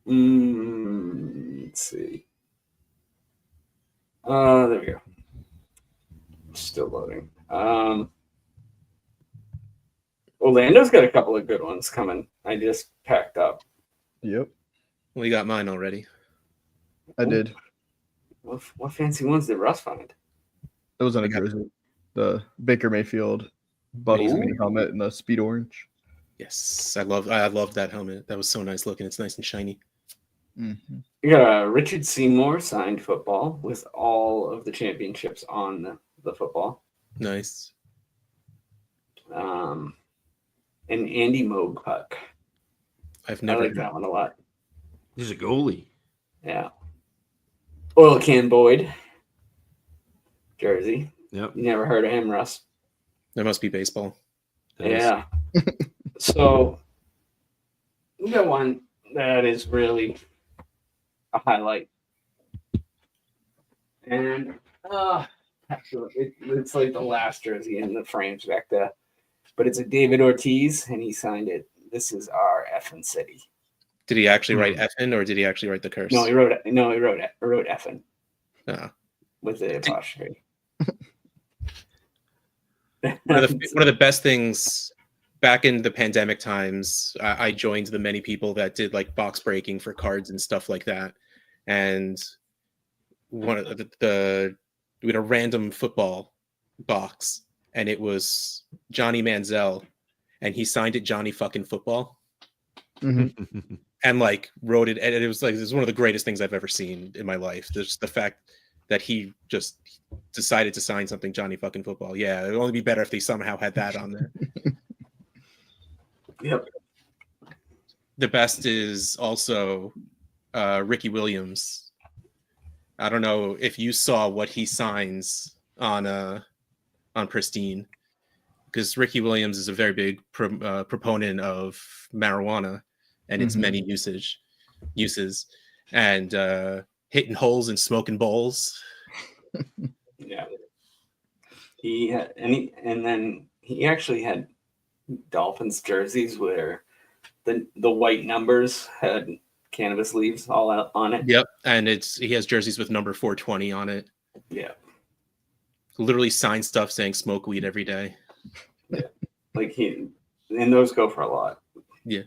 Let's see. There we go. Still loading. Orlando's got a couple of good ones coming. I just packed up. Yep, We got mine already. I did. What fancy ones did Russ find? It was on a I got- jersey. The Baker Mayfield Bucks Amazing. mini helmet and the speed orange. Yes, I love that helmet. That was so nice looking. It's nice and shiny. Mm-hmm. You got a Richard Seymour signed football with all of the championships on the football. Nice. An Andy Moog puck. I've I never like that one a lot. He's a goalie. Yeah. Oil Can Boyd jersey. Yep. You never heard of him, Russ? That must be baseball. That is- Yeah. So we got one that is really a highlight. And actually, it's like the last jersey in the frames back there. But it's a David Ortiz, and he signed it. This is our effing city. Did he actually write effing, or did he actually write the curse? No, he wrote effing Ah. with the apostrophe. One of the best things back in the pandemic times, I joined the many people that did like box breaking for cards and stuff like that. And one of we had a random football box, and it was Johnny Manziel, and he signed it Johnny fucking football, Mm-hmm. and like wrote it, and it was one of the greatest things I've ever seen in my life. There's the fact that he just decided to sign something Johnny fucking football. Yeah, it'd only be better if they somehow had that on there. Yep. The best is also Ricky Williams. I don't know if you saw what he signs on Pristine, because Ricky Williams is a very big proponent of marijuana and its many uses, and hitting holes and smoking bowls. Yeah. Then he actually had Dolphins jerseys where the white numbers had cannabis leaves all out on it. Yep, and he has jerseys with number 420 on it. Yeah. Literally signed stuff saying smoke weed every day. Like and those go for a lot. Yeah.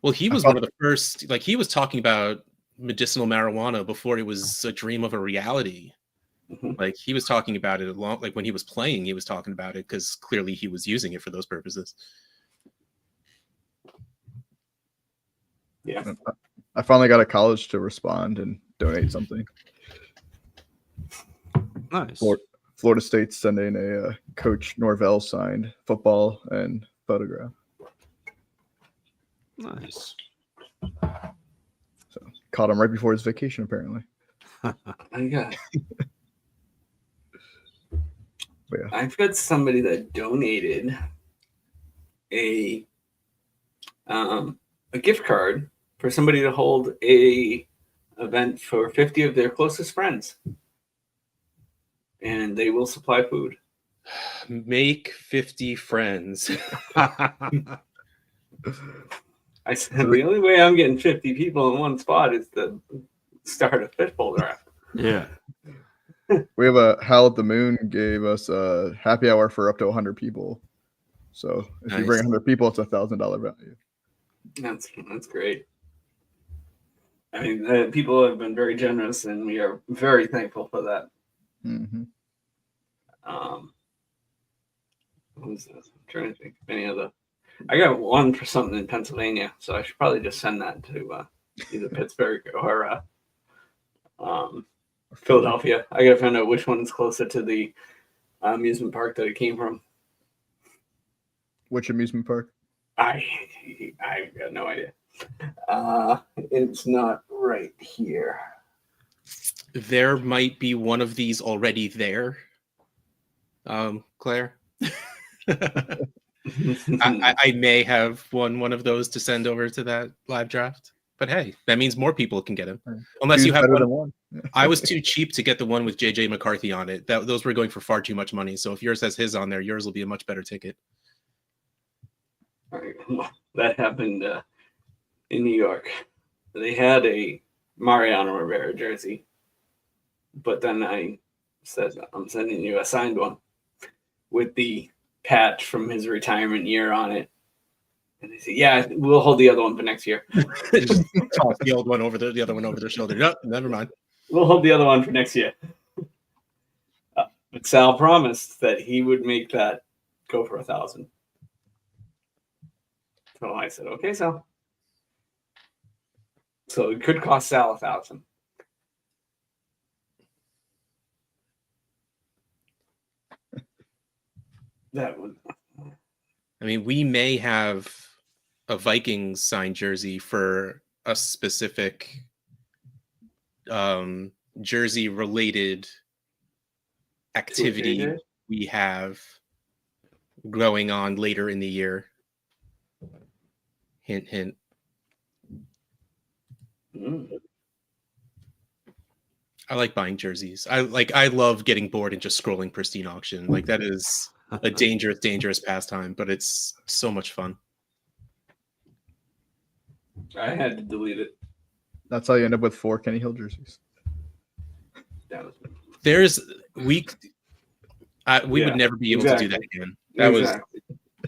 Well, he was one of the first, like he was talking about medicinal marijuana before it was a dream of a reality. Mhm. Like he was talking about it like when he was playing, he was talking about it because clearly he was using it for those purposes. Yeah. I finally got a college to respond and donate something. Nice. Florida State's sending a Coach Norvell signed football and photograph. Nice. So caught him right before his vacation, apparently. Yeah. But yeah. I've got somebody that donated a gift card for somebody to hold a event for 50 of their closest friends, and they will supply food. Make 50 friends. I said the only way I'm getting 50 people in one spot is to start a fishbowl draft. Yeah. We have a Hal at the Moon gave us a happy hour for up to 100 people. So if you bring Nice. 100 people, it's $1,000 value. That's great. I mean, people have been very generous, and we are very thankful for that. Mm-hmm. What was this? I'm trying to think of any other. I got one for something in Pennsylvania, so I should probably just send that to either Pittsburgh or Philadelphia. I gotta find out which one is closer to the amusement park that it came from. Which amusement park? I got no idea. It's not right here. There might be one of these already there, Claire. I may have one of those to send over to that live draft, but hey, that means more people can get him. Unless Two's you have better one. than one. I was too cheap to get the one with JJ McCarthy on it. Those were going for far too much money. So if yours has his on there, yours will be a much better ticket. That happened in New York. They had a Mariano Rivera jersey, but then I said, I'm sending you a signed one with the patch from his retirement year on it. And they said, yeah, we'll hold the other one for next year. Just toss the old one over the other one over their shoulder. Nope, never mind. We'll hold the other one for next year. But Sal promised that he would make that go for 1,000. So I said, okay, Sal. So it could cost Sal 1,000. That would. I mean, we may have a Vikings signed jersey for a specific jersey related activity JJ? we have going on later in the year. Hint, hint. I like buying jerseys. I love getting bored and just scrolling pristine auction. Like, that is a dangerous pastime, but it's so much fun. I had to delete it. That's how you end up with 4 Kenny Hill jerseys. That was we would never be able to do that again. That was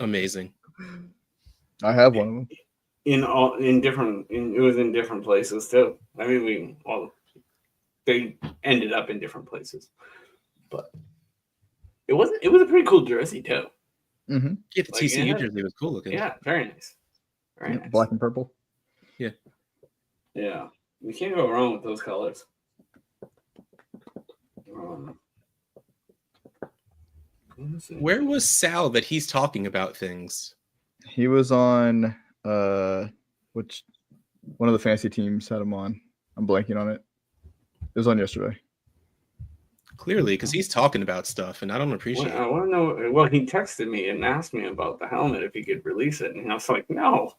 amazing. I have one of them. It was in different places too. I mean, they ended up in different places, but it was a pretty cool jersey too. Mm-hmm. Yeah, the TCU jersey was cool looking. Yeah, very nice. Very nice. Black and purple. Yeah. Yeah. You can't go wrong with those colors. Where was Sal that he's talking about things? He was on which one of the fantasy teams had him on. I'm blanking on it. It was on yesterday. Clearly, because he's talking about stuff, and I don't appreciate it. I want to know. Well, he texted me and asked me about the helmet if he could release it, and I was like, no.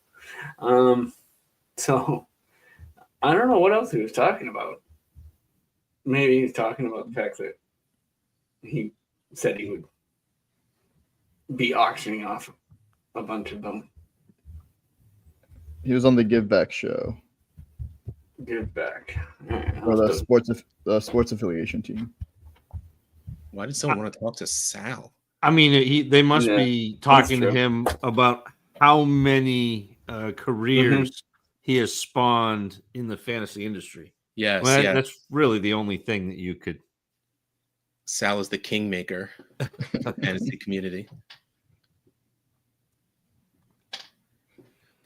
So I don't know what else he was talking about. Maybe he's talking about the fact that he said he would be auctioning off a bunch of them. He was on the Give Back show. Give back. Or the sports affiliation team. Why did someone want to talk to Sal? I mean, they must be talking to him about how many careers he has spawned in the fantasy industry. Yes, well, yeah. That's really the only thing that you could. Sal is the kingmaker of the fantasy community.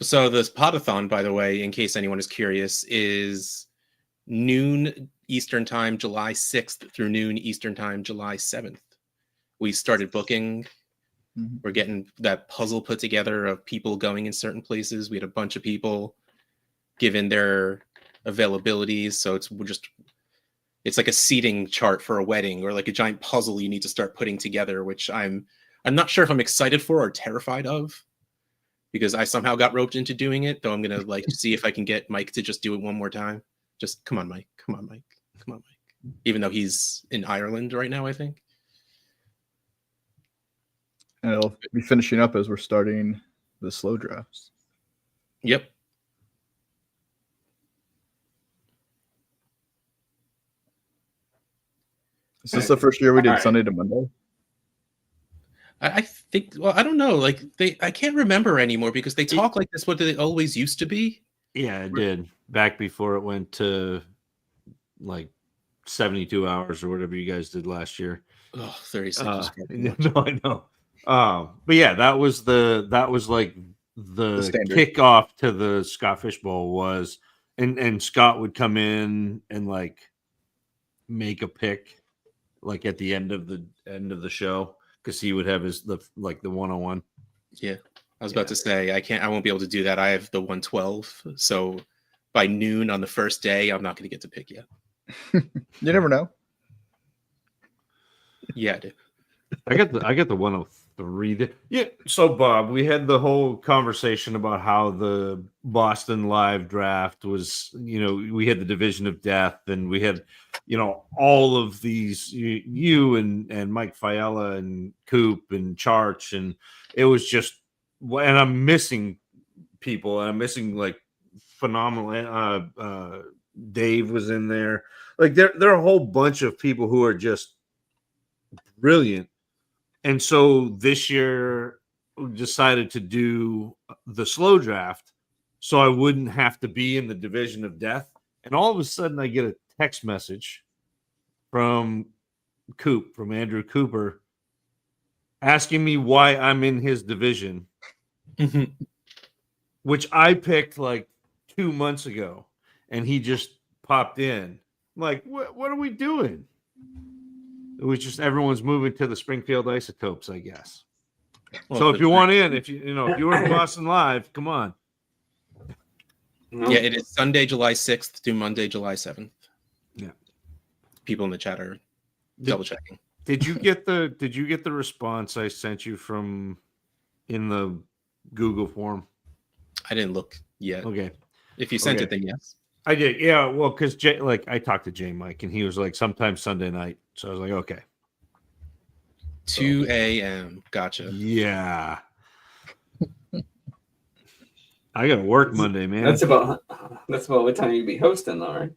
So this podathon, by the way, in case anyone is curious, is noon Eastern time, July 6th through noon Eastern time, July 7th. We started booking. Mm-hmm. We're getting that puzzle put together of people going in certain places. We had a bunch of people given their availabilities. So it's like a seating chart for a wedding, or like a giant puzzle you need to start putting together, which I'm not sure if I'm excited for or terrified of, because I somehow got roped into doing it, though I'm going to see if I can get Mike to just do it one more time. Just come on, Mike. Come on, Mike. Come on, Mike. Even though he's in Ireland right now, I think. And it'll be finishing up as we're starting the slow drafts. Yep. Is this the first year we did Sunday to Monday? I think, well, I don't know. I can't remember anymore because they talk like this, what they always used to be. Yeah, it did. Back before it went to 72 hours or whatever you guys did last year. Oh, 36. No, I know. But yeah, that was like the kickoff to the Scott Fish Bowl was, and Scott would come in and make a pick at the end of the show, because he would have the 101. Yeah. I was about to say, I won't be able to do that. I have the 112. So by noon on the first day, I'm not going to get to pick yet. You never know. Yeah, I do. I got the 103. Yeah. So Bob, we had the whole conversation about how the Boston live draft was, we had the division of death, and we had, all of these, you and Mike Fiala and Coop and Charch, and it was just, and I'm missing people, and I'm missing phenomenal. Dave was in there. Like there are a whole bunch of people who are just brilliant. And so this year we decided to do the slow draft so I wouldn't have to be in the division of death. And all of a sudden I get a text message from Andrew Cooper, asking me why I'm in his division, which I picked like 2 months ago, and he just popped in. I'm like, what are we doing? It was just everyone's moving to the Springfield Isotopes, I guess. Well, So if you want in, if you're in Boston Live, come on. No. Yeah, it is Sunday, July 6th to Monday, July 7th. Yeah. People in the chat are double checking. Did you get the response I sent you from in the Google form? I didn't look yet. Okay. If you sent Okay. it, then yes. I did. Yeah. Well, because I talked to J Mike and he was like, sometime Sunday night. So I was like, okay. 2 a.m. Gotcha. Yeah. I got to work Monday, man. That's about what time you'd be hosting, though, right?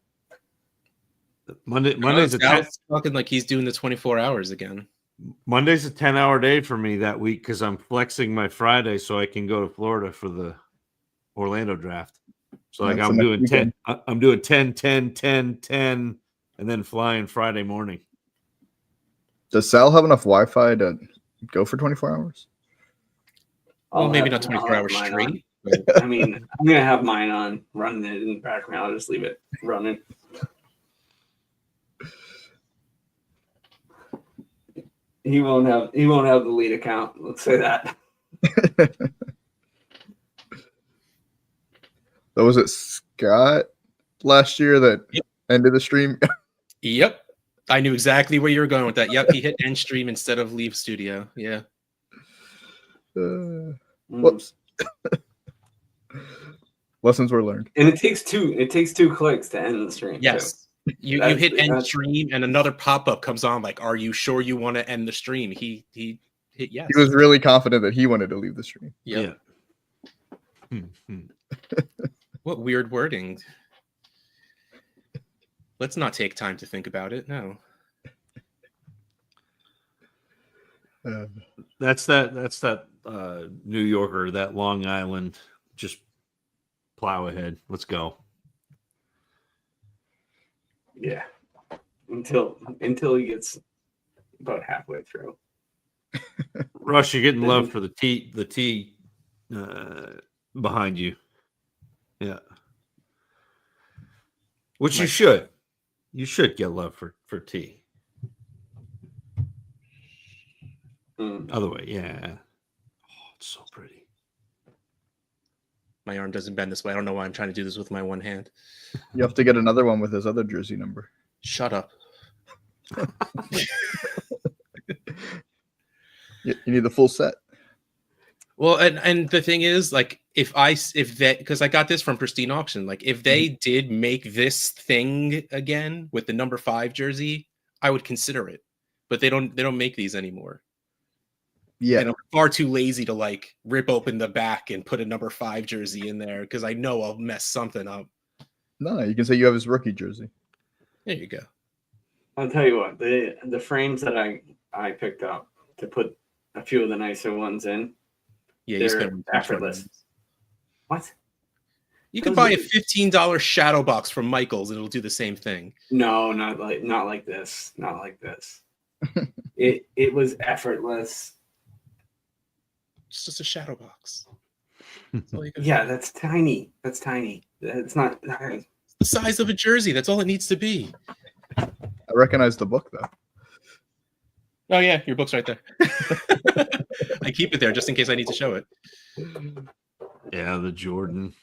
Monday's a 10, Sal's talking like he's doing the 24 hours again. Monday's a 10-hour day for me that week because I'm flexing my Friday so I can go to Florida for the Orlando draft. So like That's I'm the doing next 10, weekend. I'm doing 10, 10, 10, 10, and then flying Friday morning. Does Sal have enough Wi-Fi to go for 24 hours? Well, I'll maybe have- not 24 I'll have hours mine straight. on. But I mean, I'm gonna have mine on, running it in the background. I'll just leave it running. He won't have the lead account. Let's say that. So was it Scott last year that Yep. ended the stream? yep. I knew exactly where you were going with that. Yep, he hit end stream instead of leave studio. Yeah. Whoops. Lessons were learned. And it takes two clicks to end the stream. Yes. You That's- hit end that's- stream and another pop-up comes on like, are you sure you want to end the stream? He hit yes. He was really confident that he wanted to leave the stream. Yep. Yeah. Hmm. What weird wording. Let's not take time to think about it. No. That's that New Yorker, that Long Island. Just plow ahead. Let's go. Yeah. Until he gets about halfway through. Rush, you're getting love for the T behind you. Yeah. Which you should. You should get love for T. Other way, yeah. Oh, it's so pretty. My arm doesn't bend this way. I don't know why I'm trying to do this with my one hand. You have to get another one with his other jersey number. Shut up. You need the full set. Well, and the thing is, like, if that, because I got this from Pristine Auction, like, if they did make this thing again with the number 5 jersey, I would consider it. But they don't make these anymore. Yeah. And I'm far too lazy to like rip open the back and put a number 5 jersey in there because I know I'll mess something up. No, you can say you have his rookie jersey. There you go. I'll tell you what, the frames that I picked up to put a few of the nicer ones in, Yeah, you they're spend effortless. What? You can buy a $15 shadow box from Michaels and it'll do the same thing. No, not like this. Not like this. It was effortless. It's just a shadow box. That's all you can Yeah, do. that's tiny. That's tiny. It's not. It's the size of a jersey. That's all it needs to be. I recognize the book though. Oh yeah, your book's right there. I keep it there just in case I need to show it. Yeah, the Jordan.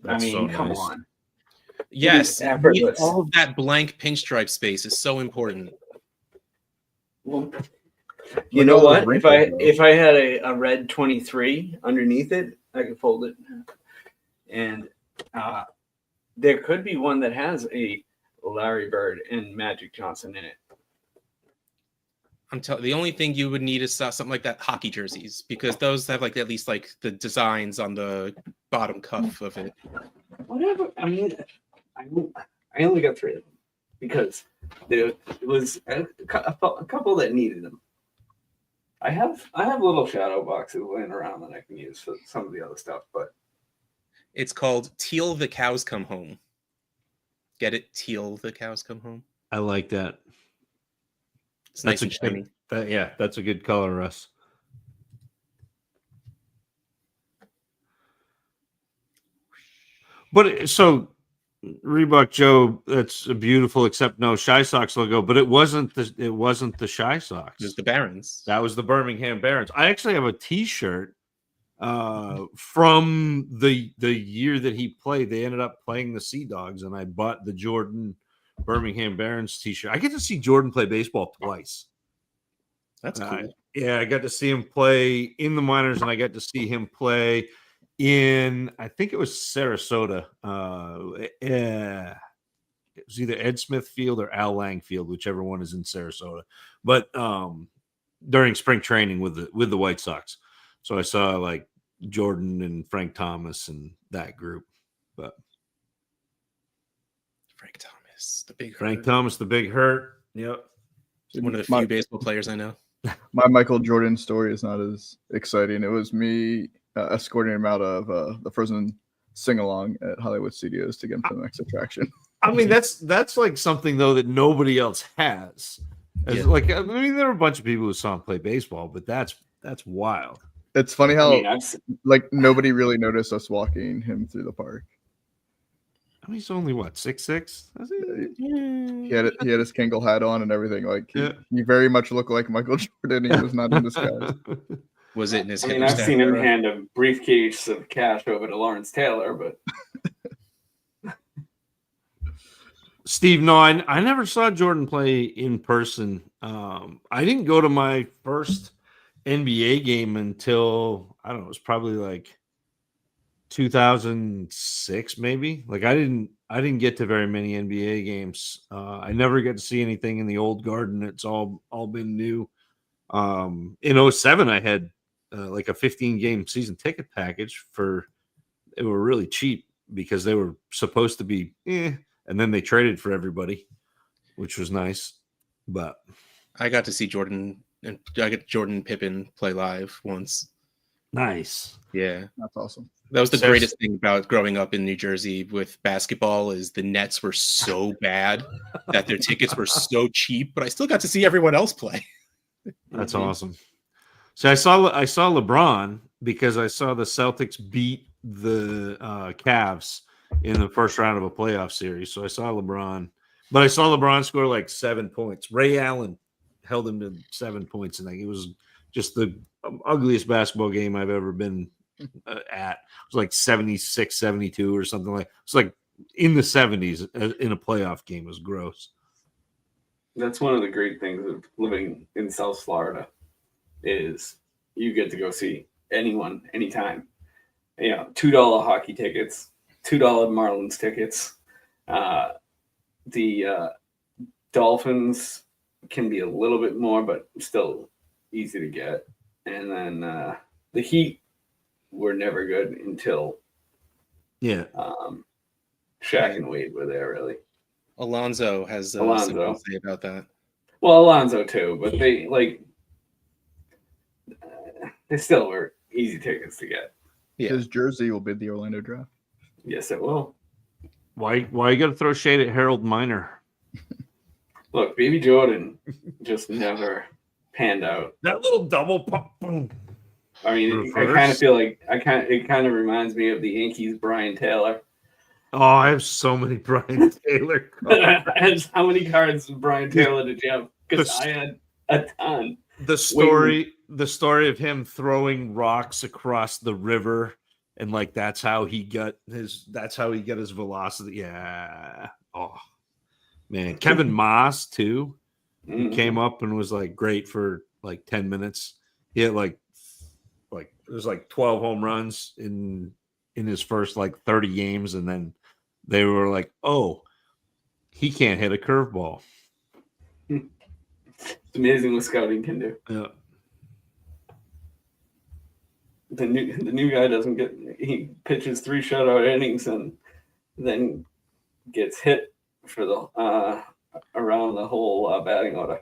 I That's mean, so come nice. on. Yes, effortless. all of that blank pinstripe space is so important. Well, Look you know at all those what? wrinkles, though. If I had a red 23 underneath it, I could fold it, and there could be one that has a Larry Bird and Magic Johnson in it. The only thing you would need is something like that, hockey jerseys, because those have like at least like the designs on the bottom cuff of it. Whatever. I mean, I only got 3 of them because there was a couple that needed them. I have little shadow boxes laying around that I can use for some of the other stuff, but It's called Teal the Cows Come Home. Get it? Teal the Cows Come Home. I like that. It's nice and shiny. That's a good color, Russ. But so Reebok Joe, that's a beautiful except no Shy Sox logo, but it wasn't the Shy Sox. It was the Barons. That was the Birmingham Barons. I actually have a T-shirt from the year that he played. They ended up playing the Sea Dogs, and I bought the Jordan Birmingham Barons T-shirt. I get to see Jordan play baseball twice. That's cool. Yeah, I got to see him play in the minors, and I got to see him play in, I think it was Sarasota. It was either Ed Smith Field or Al Lang Field, whichever one is in Sarasota. But during spring training with the White Sox, so I saw like Jordan and Frank Thomas and that group. But Frank Thomas, the big Frank hurt. Thomas, the big hurt. Yep. One of the few baseball players I know. My Michael Jordan story is not as exciting. It was me escorting him out of the Frozen sing-along at Hollywood Studios to get him to the next attraction. I mean, that's like something though that nobody else has. Yeah. Like, I mean, there are a bunch of people who saw him play baseball, but that's wild. It's funny how I mean, like nobody really noticed us walking him through the park. I mean, he's only what 6'6". He had his Kangol hat on and everything. Like he very much looked like Michael Jordan. He was not in disguise. Was it in his? I mean, I've seen him hand a briefcase of cash over to Lawrence Taylor, but Steve, no, I never saw Jordan play in person. I didn't go to my first NBA game until I don't know. It was probably like 2006, maybe. Like I didn't get to very many NBA games. I never got to see anything in the old Garden. It's all been new. In 07, I had like a 15-game season ticket package they were really cheap because they were supposed to be and then they traded for everybody, which was nice. But I got to see Jordan and Jordan Pippen play live once. Nice. Yeah. That's awesome. That was the greatest thing about growing up in New Jersey with basketball is the Nets were so bad that their tickets were so cheap, but I still got to see everyone else play. That's awesome. So I saw LeBron because I saw the Celtics beat the Cavs in the first round of a playoff series. So I saw LeBron, but I saw LeBron score like 7 points. Ray Allen held him to 7 points, and it was just the ugliest basketball game I've ever been at. It was like 76, 72 or something like. It's like in the 70s in a playoff game. It was gross. that's one of the great things of living in South Florida is you get to go see anyone, anytime. You know, $2 hockey tickets, $2 Marlins tickets. The Dolphins can be a little bit more, but still easy to get. And then the Heat were never good until Shaq and Wade were there, really. Alonzo has something to say about that. Well, Alonzo too, but they still were easy tickets to get. Yeah. His jersey will bid the Orlando draft. Yes, it will. Why you got to throw shade at Harold Miner? Look, Baby Jordan just never panned out. That little double pump. Boom. I mean, I kind of feel like it kind of reminds me of the Yankees' Brian Taylor. Oh, I have so many Brian Taylor cards. How many cards of Brian Taylor did you have? Because I had a ton. The story of him throwing rocks across the river, and like that's how he got his velocity. Yeah. Oh man, Kevin Moss too. He came up and was like great for like 10 minutes. He had like it was like 12 home runs in his first like 30 games, and then they were like, "Oh, he can't hit a curveball." It's amazing what scouting can do. Yeah. The new guy doesn't get. He pitches 3 shutout innings and then gets hit for the around the whole batting order.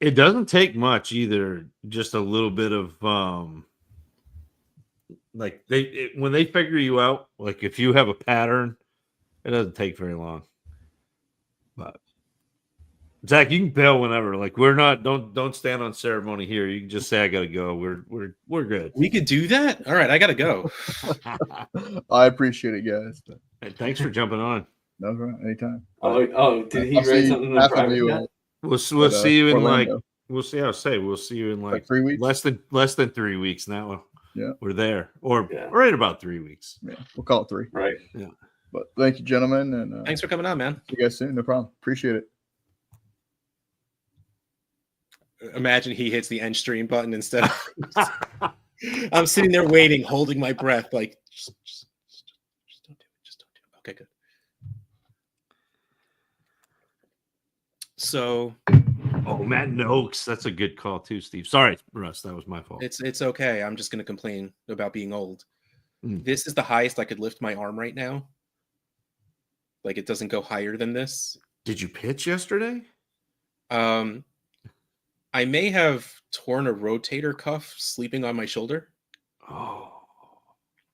It doesn't take much either. Just a little bit of like when they figure you out, like if you have a pattern, it doesn't take very long. But Zach, you can bail whenever. Like we're not don't stand on ceremony here. You can just say I gotta go. We're good. We could do that. All right, I gotta go. I appreciate it, guys. Hey, thanks for jumping on. No, right, anytime. Did he I'll write see something in half of private you chat? We'll at, see you in Orlando. like we'll see. I'll say we'll see you in like 3 weeks. less than 3 weeks now. Yeah. We're there, or Yeah. right about 3 weeks. Yeah, we'll call it 3. Right. But thank you, gentlemen, and Thanks for coming on, man. see you guys soon. No problem. Appreciate it. Imagine he hits the end stream button instead of I'm sitting there waiting, holding my breath, like just don't do it. Just don't do it. Okay, good. So Oh, Matt Noakes. That's a good call too, Steve. Sorry, Russ. That was my fault. it's okay. I'm just gonna complain about being old. Mm. This is the highest I could lift my arm right now. Like it doesn't go higher than this. Did you pitch yesterday? I may have torn a rotator cuff sleeping on my shoulder. Oh,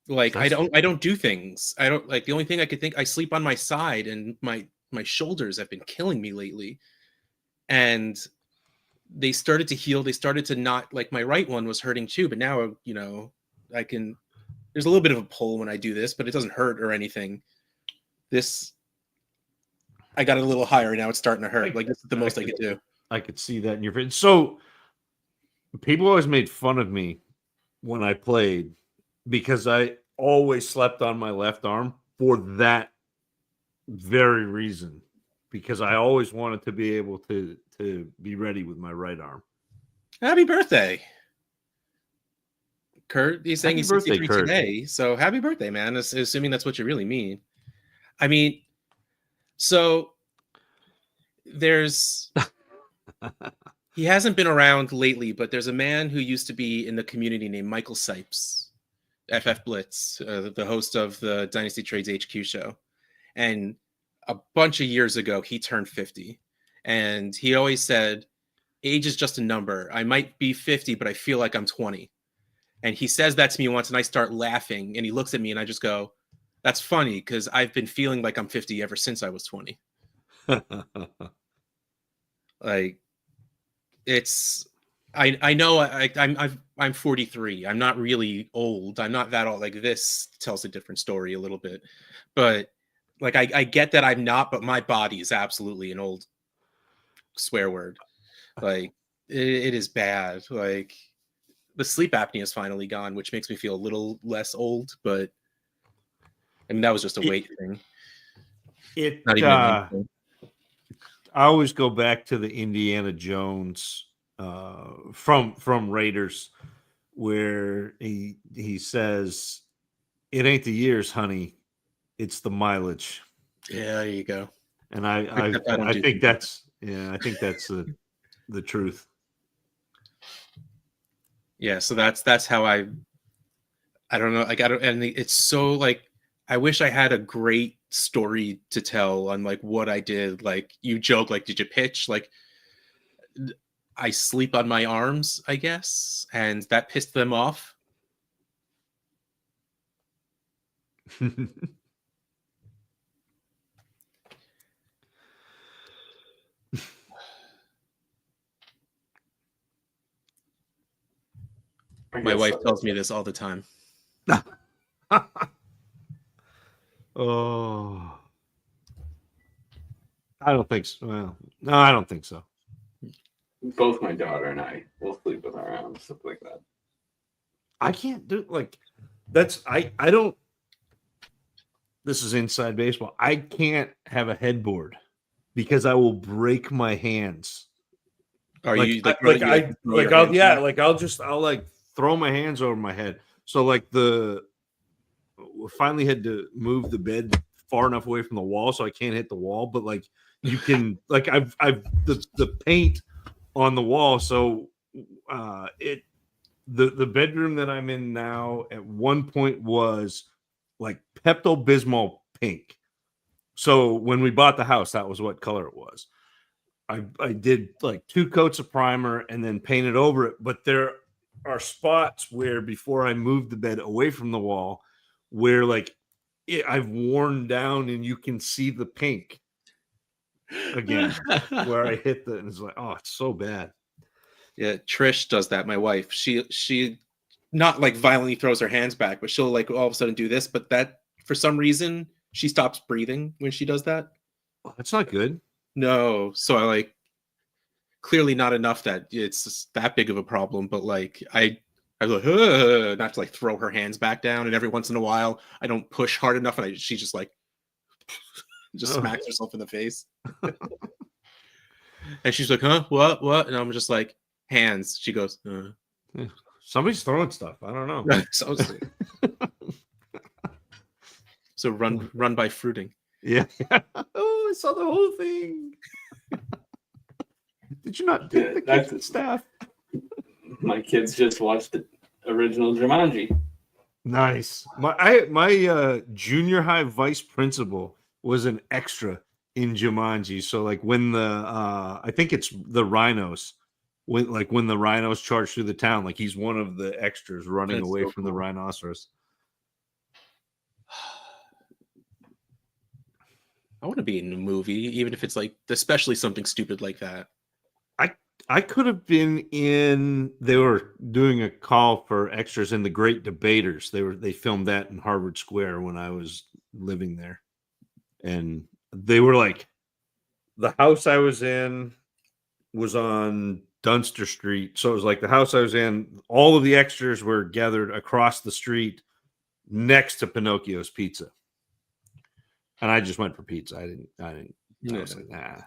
Like I That's- don't do things. I don't like the only thing I could think I sleep on my side and my shoulders have been killing me lately. And they started to heal. They started to not like my right one was hurting too, but now I can there's a little bit of a pull when I do this, but it doesn't hurt or anything. This I got it a little higher now it's starting to hurt. Like this is the most I could do. I could see that in your face. So people always made fun of me when I played because I always slept on my left arm for that very reason. Because I always wanted to be able to be ready with my right arm. Happy birthday. Kurt, he's saying Happy he's birthday, 63 Kurt. today. So happy birthday, man. Assuming that's what you really mean. I mean, so there's he hasn't been around lately, but there's a man who used to be in the community named Michael Sipes, FF Blitz, the host of the Dynasty Trades HQ show. And a bunch of years ago, he turned 50. And he always said, age is just a number. I might be 50, but I feel like I'm 20. And he says that to me once, and I start laughing. And he looks at me, and I just go, that's funny, because I've been feeling like I'm 50 ever since I was 20. Like, it's... I know I'm 43. I'm not really old. I'm not that old. Like, this tells a different story a little bit. But, like, I get that I'm not, but my body is absolutely an old swear word. Like, it is bad. Like, the sleep apnea is finally gone, which makes me feel a little less old, but I mean, that was just a weight thing. Not even a name thing. I always go back to the Indiana Jones from Raiders, where he says, "It ain't the years, honey, it's the mileage." Yeah, there you go. And I think that's the truth. Yeah, so that's how I don't know. Like, I don't, and it's so like, I wish I had a great story to tell on like what I did. Like, you joke, like, did you pitch? Like, I sleep on my arms, I guess, and that pissed them off. My wife tells me this all the time. Oh, I don't think so. Well, no, I don't think so. Both my daughter and I will sleep with our arms, stuff like that. I can't do like that's I don't. This is inside baseball. I can't have a headboard because I will break my hands. Are you like I'll like throw my hands over my head. So like we finally had to move the bed far enough away from the wall so I can't hit the wall. But like you can like I've the paint on the wall. So the bedroom that I'm in now at one point was like Pepto Bismol pink. So when we bought the house, that was what color it was. I did like 2 coats of primer and then painted over it. But there are spots where before I moved the bed away from the wall, where like I've worn down and you can see the pink again where I hit the, and it's like, oh, it's so bad. Yeah, Trish does that. My wife, she not like violently throws her hands back, but she'll like all of a sudden do this. But that for some reason she stops breathing when she does that. Oh, that's not good. No, so I like clearly not enough that it's that big of a problem. But like I like not to like throw her hands back down, and every once in a while I don't push hard enough, and she just like just smacks herself in the face. And she's like, huh, what? And I'm just like, hands. She goes, Somebody's throwing stuff. I don't know. So run by fruiting. Yeah. Oh, I saw the whole thing. Did you not take the kitchen staff? My kids just watched the original Jumanji. Nice. My junior high vice principal was an extra in Jumanji. So like when the I think it's the rhinos, when the rhinos charge through the town, like he's one of the extras running away from the rhinoceros. I want to be in a movie, even if it's like, especially something stupid like that. I could have been in. They were doing a call for extras in The Great Debaters. They filmed that in Harvard Square when I was living there, and they were like, the house I was in was on Dunster Street, so it was like the house I was in. All of the extras were gathered across the street next to Pinocchio's Pizza, and I just went for pizza. I didn't. I was like, nah.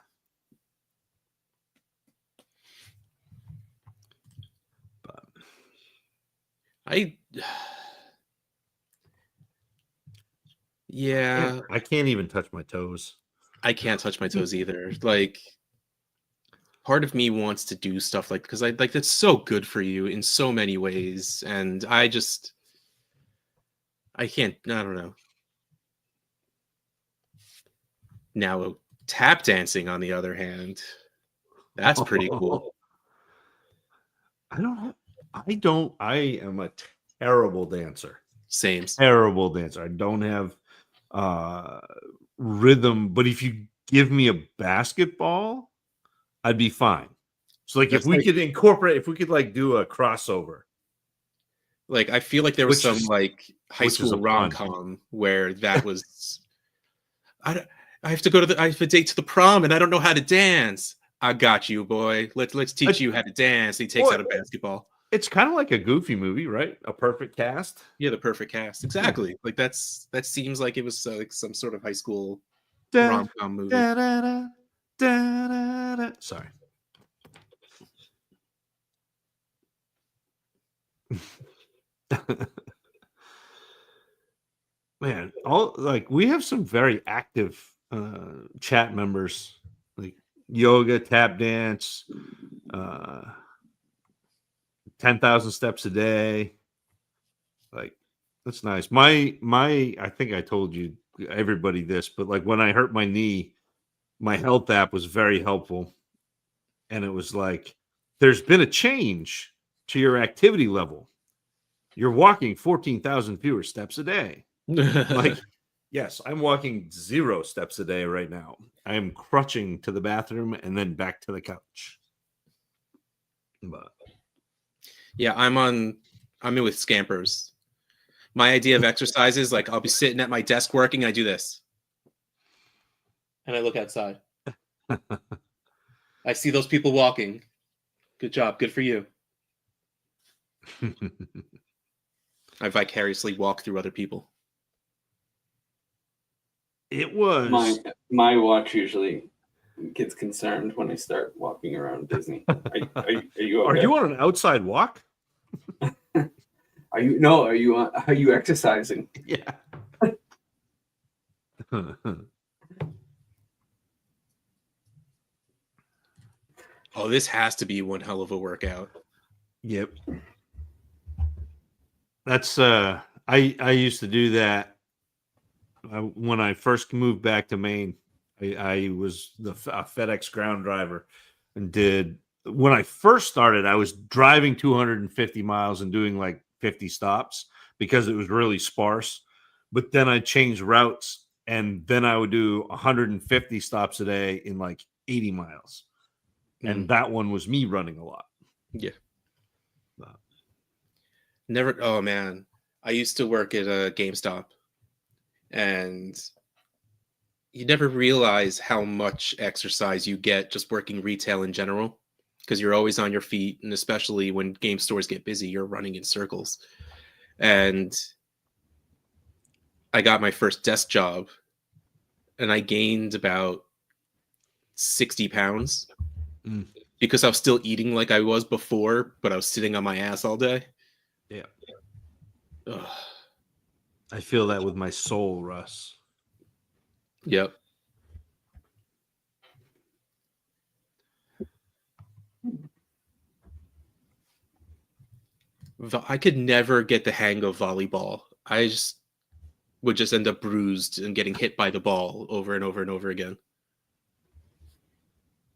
Yeah, I can't even touch my toes. I can't touch my toes either. Like, part of me wants to do stuff like, because I like that's so good for you in so many ways, and I can't. I don't know. Now, tap dancing, on the other hand, that's pretty cool. I am a terrible dancer. Same. Terrible dancer. I don't have rhythm, but if you give me a basketball, I'd be fine. So like if we could incorporate, if we could like do a crossover. Like I feel like there was some like high school rom-com where that was I have to date to the prom and I don't know how to dance. I got you, boy. Let's teach you how to dance. He takes out a basketball. It's kind of like a Goofy movie, right? A perfect cast. Yeah, the perfect cast. Exactly. Like that seems like it was like some sort of high school rom-com movie. Sorry. Man, we have some very active chat members, like yoga, tap dance, 10,000 steps a day. Like, that's nice. I think I told you everybody this, but like when I hurt my knee, my health app was very helpful. And it was like, there's been a change to your activity level. You're walking 14,000 fewer steps a day. Like, yes, I'm walking 0 steps a day right now. I am crutching to the bathroom and then back to the couch. But yeah, I'm in with Scampers. My idea of exercise is like I'll be sitting at my desk working, and I do this. And I look outside. I see those people walking. Good job. Good for you. I vicariously walk through other people. It was my watch usually gets concerned when I start walking around Disney. Are you okay? Are you on an outside walk? Are you exercising? Yeah. Oh, this has to be one hell of a workout. Yep. That's I used to do that when I first moved back to Maine. I was a FedEx ground driver and did when I first started, I was driving 250 miles and doing like 50 stops because it was really sparse. But then I changed routes and then I would do 150 stops a day in like 80 miles. And that one was me running a lot. Yeah. Never. Oh man, I used to work at a GameStop, and you never realize how much exercise you get just working retail in general, because you're always on your feet, and especially when game stores get busy, you're running in circles. And I got my first desk job, and I gained about 60 pounds because I was still eating like I was before, but I was sitting on my ass all day. Yeah. Ugh. I feel that with my soul, Russ. Yep. I could never get the hang of volleyball. I just would just end up bruised and getting hit by the ball over and over and over again.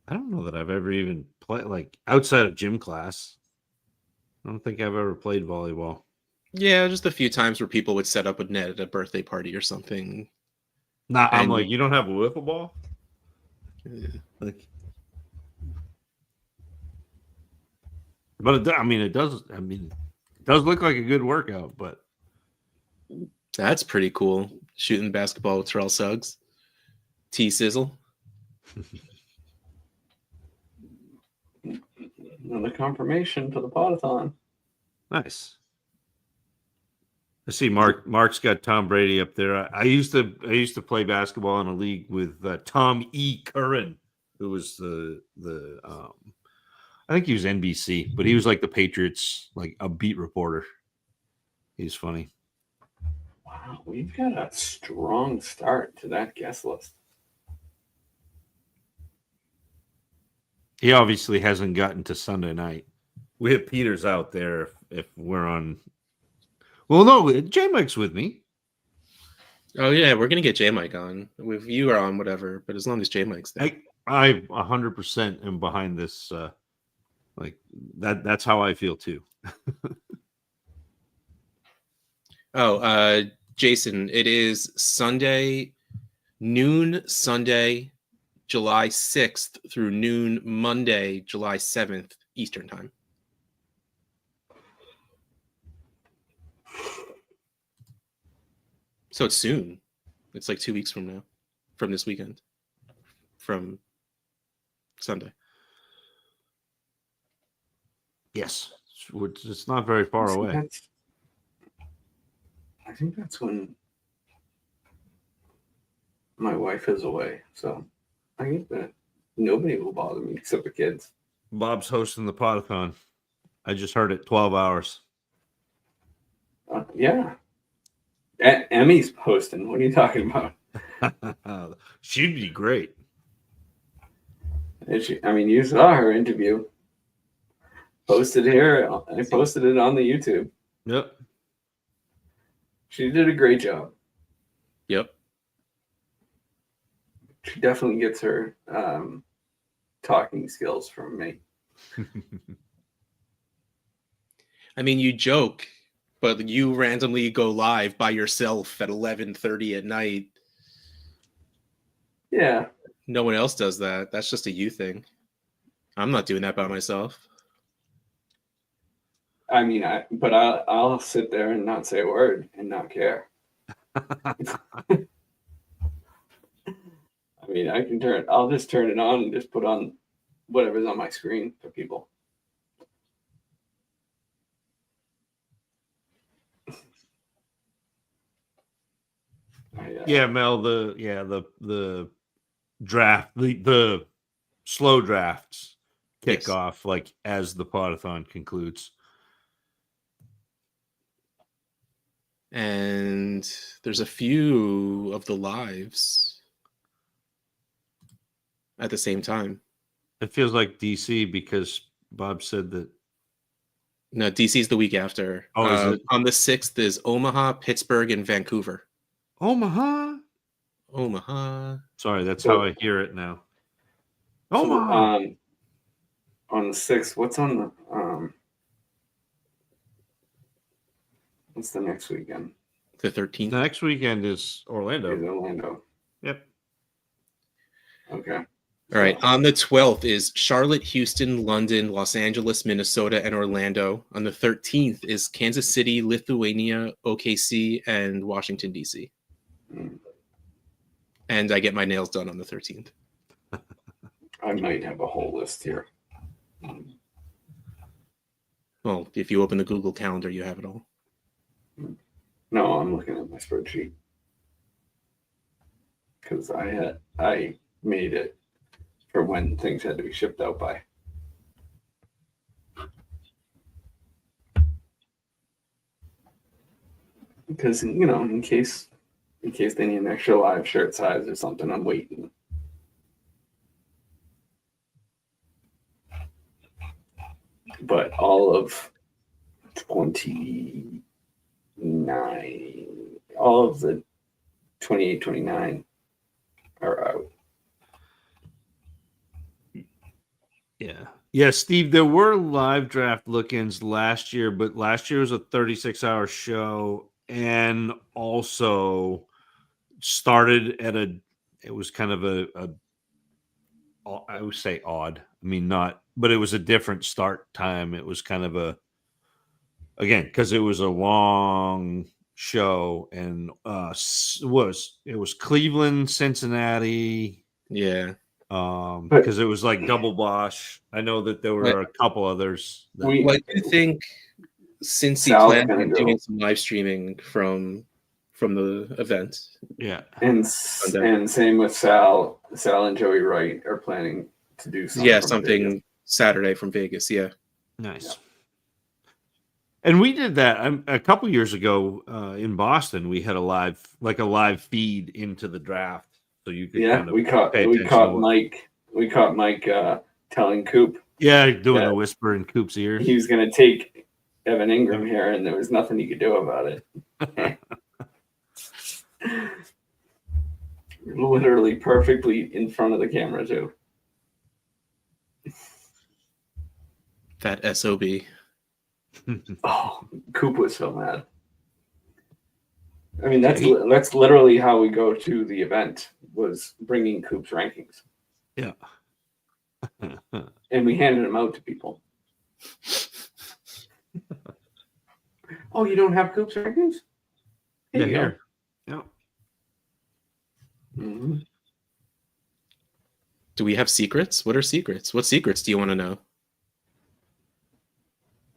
I don't know that I've ever even played, like, outside of gym class. I don't think I've ever played volleyball. Yeah, just a few times where people would set up a net at a birthday party or something. Nah, I'm like, you don't have a wiffle ball? Yeah. Like, but it does look like a good workout, but That's pretty cool. Shooting basketball with Terrell Suggs. T-Sizzle. Another confirmation for the podathon. nice. I see Mark's got Tom Brady up there. I used to play basketball in a league with Tom E. Curran, who was the I think he was NBC, but he was like the Patriots, like a beat reporter. He's funny. Wow, we've got a strong start to that guest list. He obviously hasn't gotten to Sunday night. We have Peters out there if we're on. Well, no, J Mike's with me. Oh yeah, we're gonna get J Mike on. If you are on, whatever. But as long as J Mike's there, I 100% am behind this. Like that's how I feel too. Jason, it is Sunday, noon Sunday, July 6th through noon Monday, July 7th, Eastern time. So it's soon. It's like 2 weeks from now, from this weekend, from Sunday. Yes, it's not very far away. I think that's when my wife is away. So I think that nobody will bother me except the kids. Bob's hosting the podathon. I just heard it. 12 hours. Yeah. Emmy's hosting. What are you talking about? She'd be great. You saw her interview. Posted here. I posted it on the YouTube. Yep. She did a great job. Yep. She definitely gets her talking skills from me. I mean, you joke, but you randomly go live by yourself at 11:30 at night. Yeah. No one else does that. That's just a you thing. I'm not doing that by myself. I'll sit there and not say a word and not care. I'll just turn it on and just put on whatever's on my screen for people. Yeah, Mel. The draft, the slow drafts kick off like as the podathon concludes. And there's a few of the lives at the same time. It feels like DC because Bob said that. No, DC's the week after. Oh, is it? On the 6th is Omaha, Pittsburgh, and Vancouver. Omaha. Omaha. Sorry, that's So- how I hear it now. So, Omaha. on the 6th, what's on the what's the next weekend? The 13th. The next weekend is Is Orlando. Orlando. Yep. Okay. All right. On the 12th is Charlotte, Houston, London, Los Angeles, Minnesota, and Orlando. On the 13th is Kansas City, Lithuania, OKC, and Washington, D.C. Mm. And I get my nails done on the 13th. I might have a whole list here. Well, if you open the Google Calendar, you have it all. No, I'm looking at my spreadsheet because I made it for when things had to be shipped out by. Because in case they need an extra live shirt size or something, I'm waiting. But all of 29, all of the 28, 29 are out. Yeah, Steve, there were live draft look-ins last year, but last year was a 36-hour show and also started at it was kind of a I would say odd. I mean, not, but it was a different start time. It was kind of again, because it was a long show and it was Cleveland, Cincinnati, Yeah. because it was like double Bosch. I know that there were a couple others. We- Well, I think Cincy Sal's planned gonna on go. doing some live streaming from the event. Yeah. And same with Sal. Sal and Joey Wright are planning to do something. Yeah, from something Vegas. Saturday from Vegas. Yeah. Nice. Yeah. And we did that a couple years ago in Boston. We had a live feed into the draft, so you could Yeah, kind of we caught pay attention to what- Mike. We caught Mike telling Coop Yeah, doing Yeah. the whisper in Coop's ear. he was going to take Evan Ingram here, and there was nothing he could do about it. Literally perfectly in front of the camera too. That SOB. Oh, Coop was so mad. I mean, that's He- that's literally how we go to the event, was bringing Coop's rankings, Yeah. and we handed them out to people. Oh, you don't have Coop's rankings? Yeah, you go. here. Yeah. Mhm. Do we have secrets? What are secrets? What secrets do you want to know?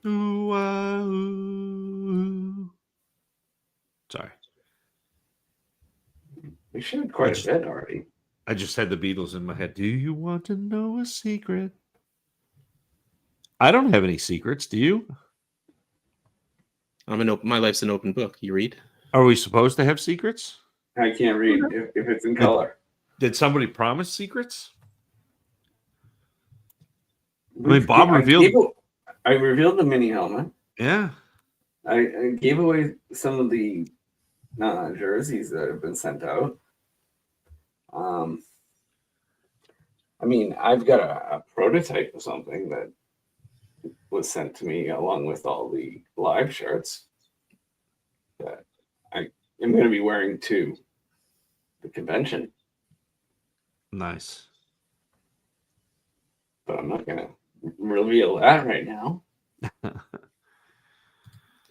Ooh, ooh. Sorry. We shared quite a bit already. I just had the Beatles in my head. Do you want to know a secret? I don't have any secrets. Do you? My life's an open book. You read? Are we supposed to have secrets? I can't read if it's in color. Did somebody promise secrets? I mean, Bob revealed- I revealed the mini helmet. Yeah. I gave away some of the jerseys that have been sent out. I mean, I've got a prototype of something that was sent to me along with all the live shirts that I am going to be wearing to the convention, Nice. but I'm not going to reveal that right now.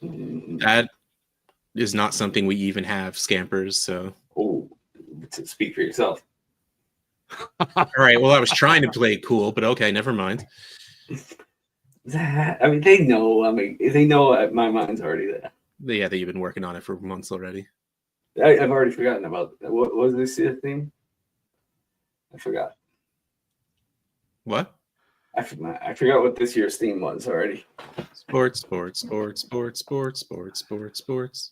That is not something we even have, Scampers. So, Oh, speak for yourself. all right. Well, I was trying to play it cool, but okay, never mind. I mean, they know. I mean, they know my mind's already there. Yeah, that you've been working on it for months already. I've already forgotten about what was this theme? I forgot. What? I forgot what this year's theme was already. Sports, sports, sports, sports, sports, sports, sports, sports.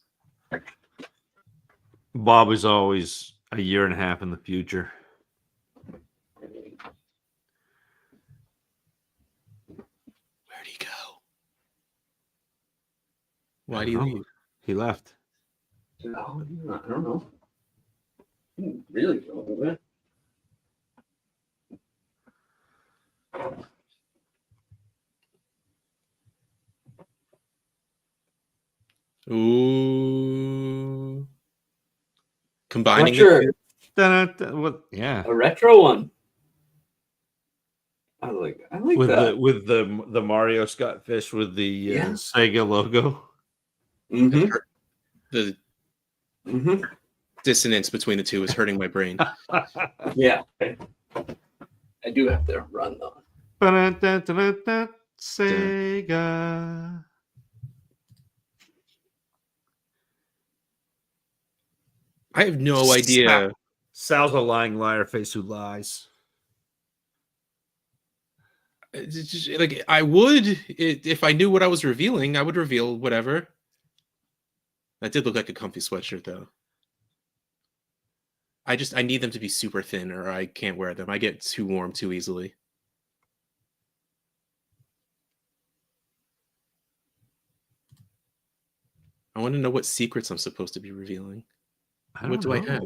Bob is always a year and a half in the future. Why do you leave? He left. No, I don't know. Really don't. Ooh. Combining Retro, it. What? Yeah. a retro one. I like With that. the Mario Scott fish with the Yeah. Sega logo. Mm-hmm. The Mm-hmm. dissonance between the two is hurting my brain. Yeah. I do have to run though. Sega. I have no idea. Sal's a lying liar face who lies. It's just, like I would if I knew what I was revealing, I would reveal whatever. That did look like a comfy sweatshirt though. I need them to be super thin or I can't wear them. I get too warm too easily. I want to know what secrets I'm supposed to be revealing. What do I have?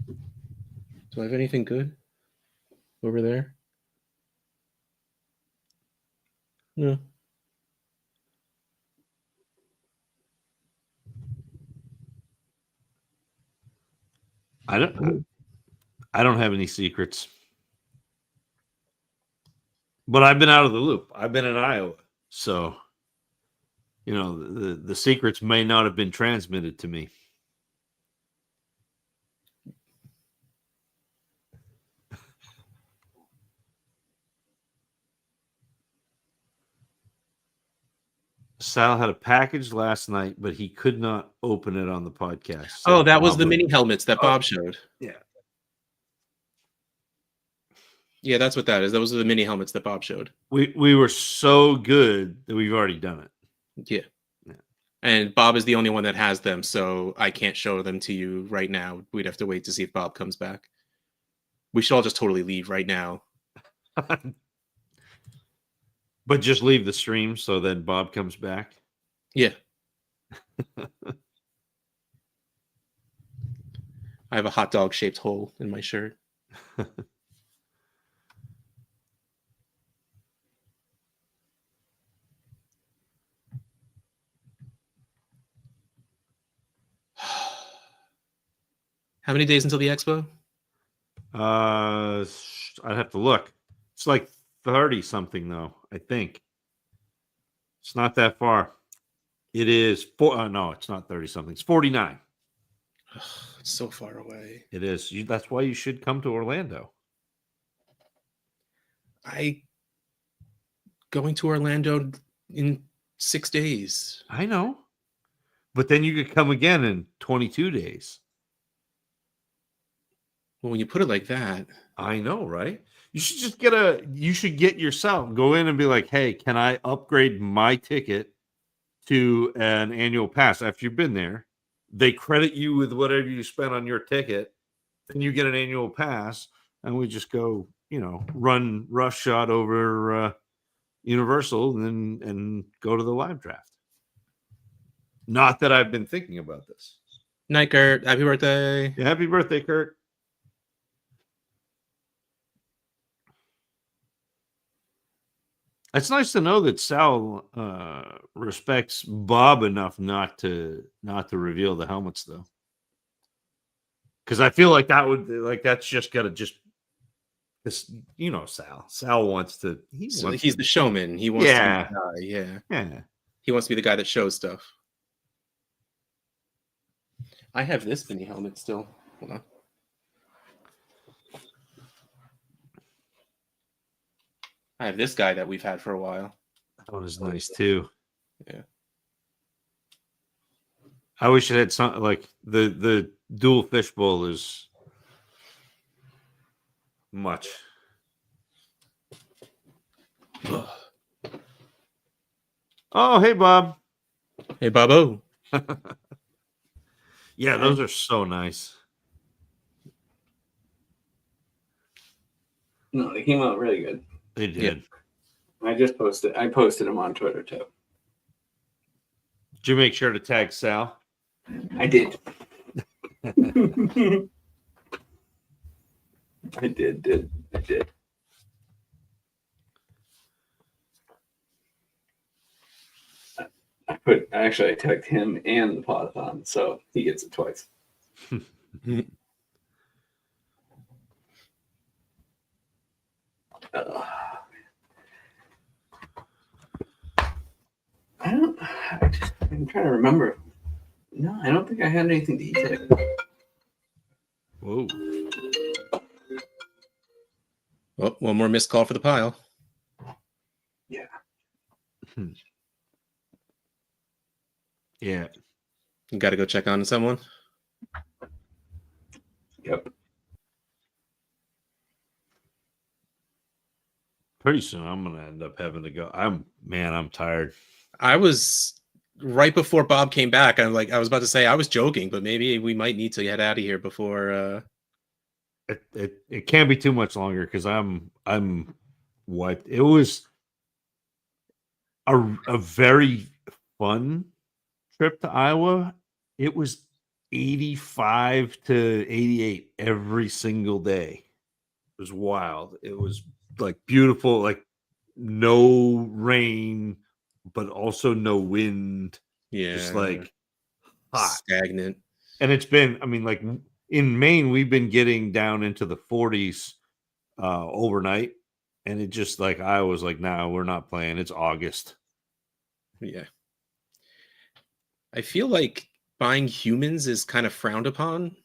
Do I have anything good over there? No. I don't have any secrets. But I've been out of the loop. I've been in Iowa. So, the secrets may not have been transmitted to me. Sal had a package last night, but he could not open it on the podcast. Oh, that was the mini helmets that Bob showed. Yeah. Yeah, that's what that is. Those are the mini helmets that Bob showed. We were so good that we've already done it. Yeah. And Bob is the only one that has them, so I can't show them to you right now. We'd have to wait to see if Bob comes back. We should all just totally leave right now. But just leave the stream so then Bob comes back. Yeah. I have a hot dog shaped hole in my shirt. How many days until the expo? I'd have to look. It's like 30 something though, I think. It's not that far. It is no, it's not 30 something. It's 49. It's so far away. It is. That's why you should come to Orlando. Going to Orlando in 6 days. I know. But then you could come again in 22 days. Well, when you put it like that. I know, right? You should just get yourself, go in and be like, hey, can I upgrade my ticket to an annual pass after you've been there? They credit you with whatever you spent on your ticket. Then you get an annual pass, and we just go, run rush shot over Universal and go to the live draft. Not that I've been thinking about this. Night, Kurt. Happy birthday. Yeah, happy birthday, Kurt. It's nice to know that Sal respects Bob enough not to reveal the helmets, though, because I feel like that's just gotta because Sal wants to. He's the showman. He wants to be the guy. Yeah. He wants to be the guy that shows stuff. I have this mini helmet still. Hold on. I have this guy that we've had for a while. That one is nice too. Yeah. I wish it had something like the dual fishbowl is much. Oh, hey, Bob. Hey, Bobo. Yeah, those are so nice. No, they came out really good. They did. I posted them on Twitter too. Did you make sure to tag Sal? I did. I did. I tagged him and the Podathon, so he gets it twice. I'm trying to remember. No, I don't think I had anything to eat today. Whoa. Oh, one more missed call for the pile. Yeah. Yeah. You got to go check on someone. Yep. Pretty soon I'm gonna end up having to go. I'm tired. I was right before Bob came back. I was about to say I was joking, but maybe we might need to get out of here before. It can't be too much longer because I'm wiped. It was a very fun trip to Iowa. It was 85 to 88 every single day. It was wild. It was like beautiful, like no rain, but also no wind. Yeah, Just like hot. Stagnant. And it's been, I mean, like in Maine, we've been getting down into the 40s overnight. And it just like, I was like, nah, we're not playing. It's August. Yeah. I feel like buying humans is kind of frowned upon.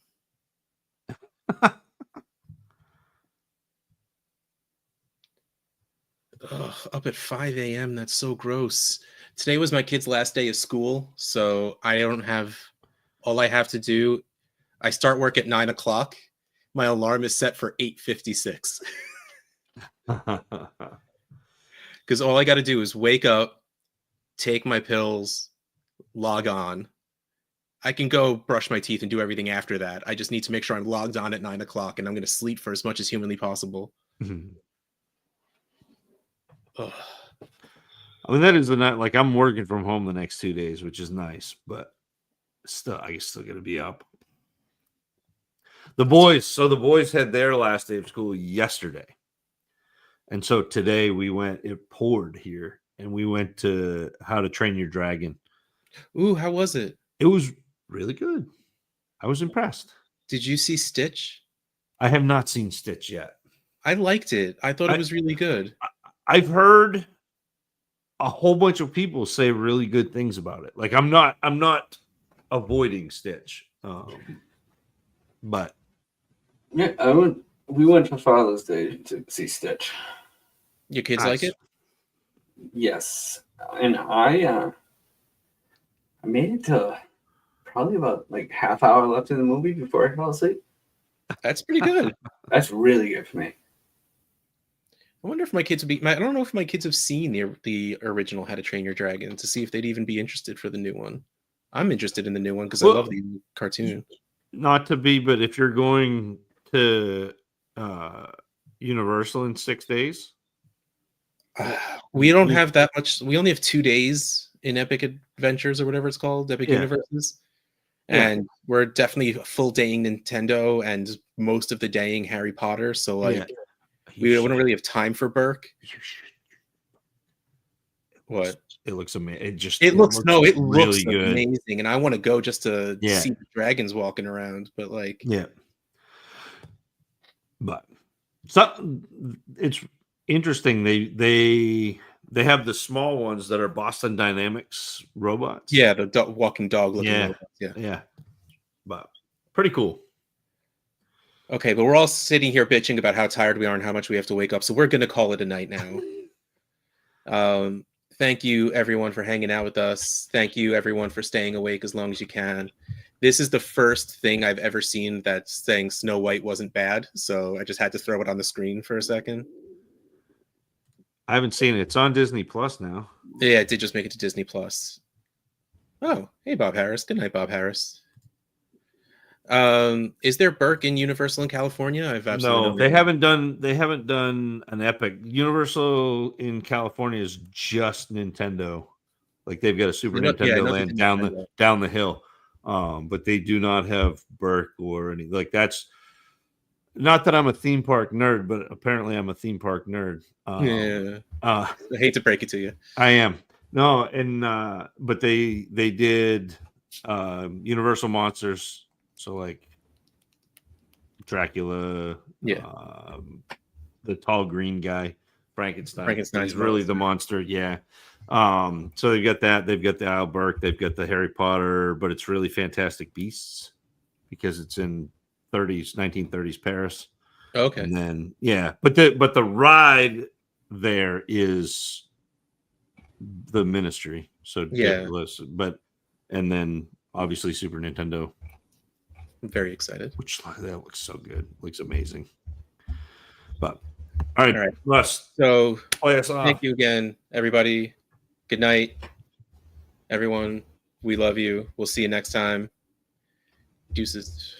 Ugh, up at 5 a.m. That's so gross. Today was my kid's last day of school, so all I have to do, I start work at 9 o'clock. My alarm is set for 8:56. Because all I got to do is wake up, take my pills, log on. I can go brush my teeth and do everything after that. I just need to make sure I'm logged on at 9 o'clock, and I'm going to sleep for as much as humanly possible. Ugh. I mean, that is the night. Like, I'm working from home the next 2 days, which is nice, but still, I still got to be up. The boys had their last day of school yesterday. And so today it poured here, and we went to How to Train Your Dragon. Ooh, how was it? It was really good. I was impressed. Did you see Stitch? I have not seen Stitch yet. I liked it. I thought it was really good. I've heard a whole bunch of people say really good things about it. Like I'm not avoiding Stitch. But yeah, we went for Father's Day to see Stitch. Your kids like it? Yes. And I made it to probably about like half hour left in the movie before I fell asleep. That's pretty good. That's really good for me. I wonder if my kids would be. I don't know if my kids have seen the original How to Train Your Dragon to see if they'd even be interested for the new one. I'm interested in the new one because I love the cartoon. Not to be, but if you're going to Universal in 6 days, we don't have that much. We only have 2 days in Epic Adventures or whatever it's called, Epic Universes. And we're definitely full daying Nintendo and most of the daying Harry Potter. So we wouldn't really have time for Burke. What? It looks amazing. It looks really good, amazing, and I want to go just to see the dragons walking around. But but it's interesting. They have the small ones that are Boston Dynamics robots. Yeah, the walking dog looking robots. Yeah, but pretty cool. Okay, but we're all sitting here bitching about how tired we are and how much we have to wake up, so we're going to call it a night now. Thank you, everyone, for hanging out with us. Thank you, everyone, for staying awake as long as you can. This is the first thing I've ever seen that's saying Snow White wasn't bad, so I just had to throw it on the screen for a second. I haven't seen it. It's on Disney Plus now. Yeah, it did just make it to Disney Plus. Oh, hey, Bob Harris. Good night, Bob Harris. Is there Burke in Universal in California? I've absolutely they haven't done an Epic. Universal in California is just Nintendo. Like they've got a Super Nothing Nintendo Land to down Nintendo. the hill, but they do not have Burke or any. Like that's not that I'm a theme park nerd, but apparently I'm a theme park nerd. Yeah, I I hate to break it to you. am no, and but they did Universal Monsters, so like Dracula, Yeah. the tall green guy, Frankenstein. Frankenstein's He's really the monster. Yeah. So they've got that. They've got the Al Burke. They've got the Harry Potter, but it's really Fantastic Beasts because it's in 1930s Paris. Okay. And then but the ride there is the Ministry. So ridiculous. But and then obviously Super Nintendo. I'm very excited. Which that looks so good. Looks amazing. But all right, All right. Russ. So Play us off. thank you again, everybody. Good night, everyone. We love you. We'll see you next time. Deuces.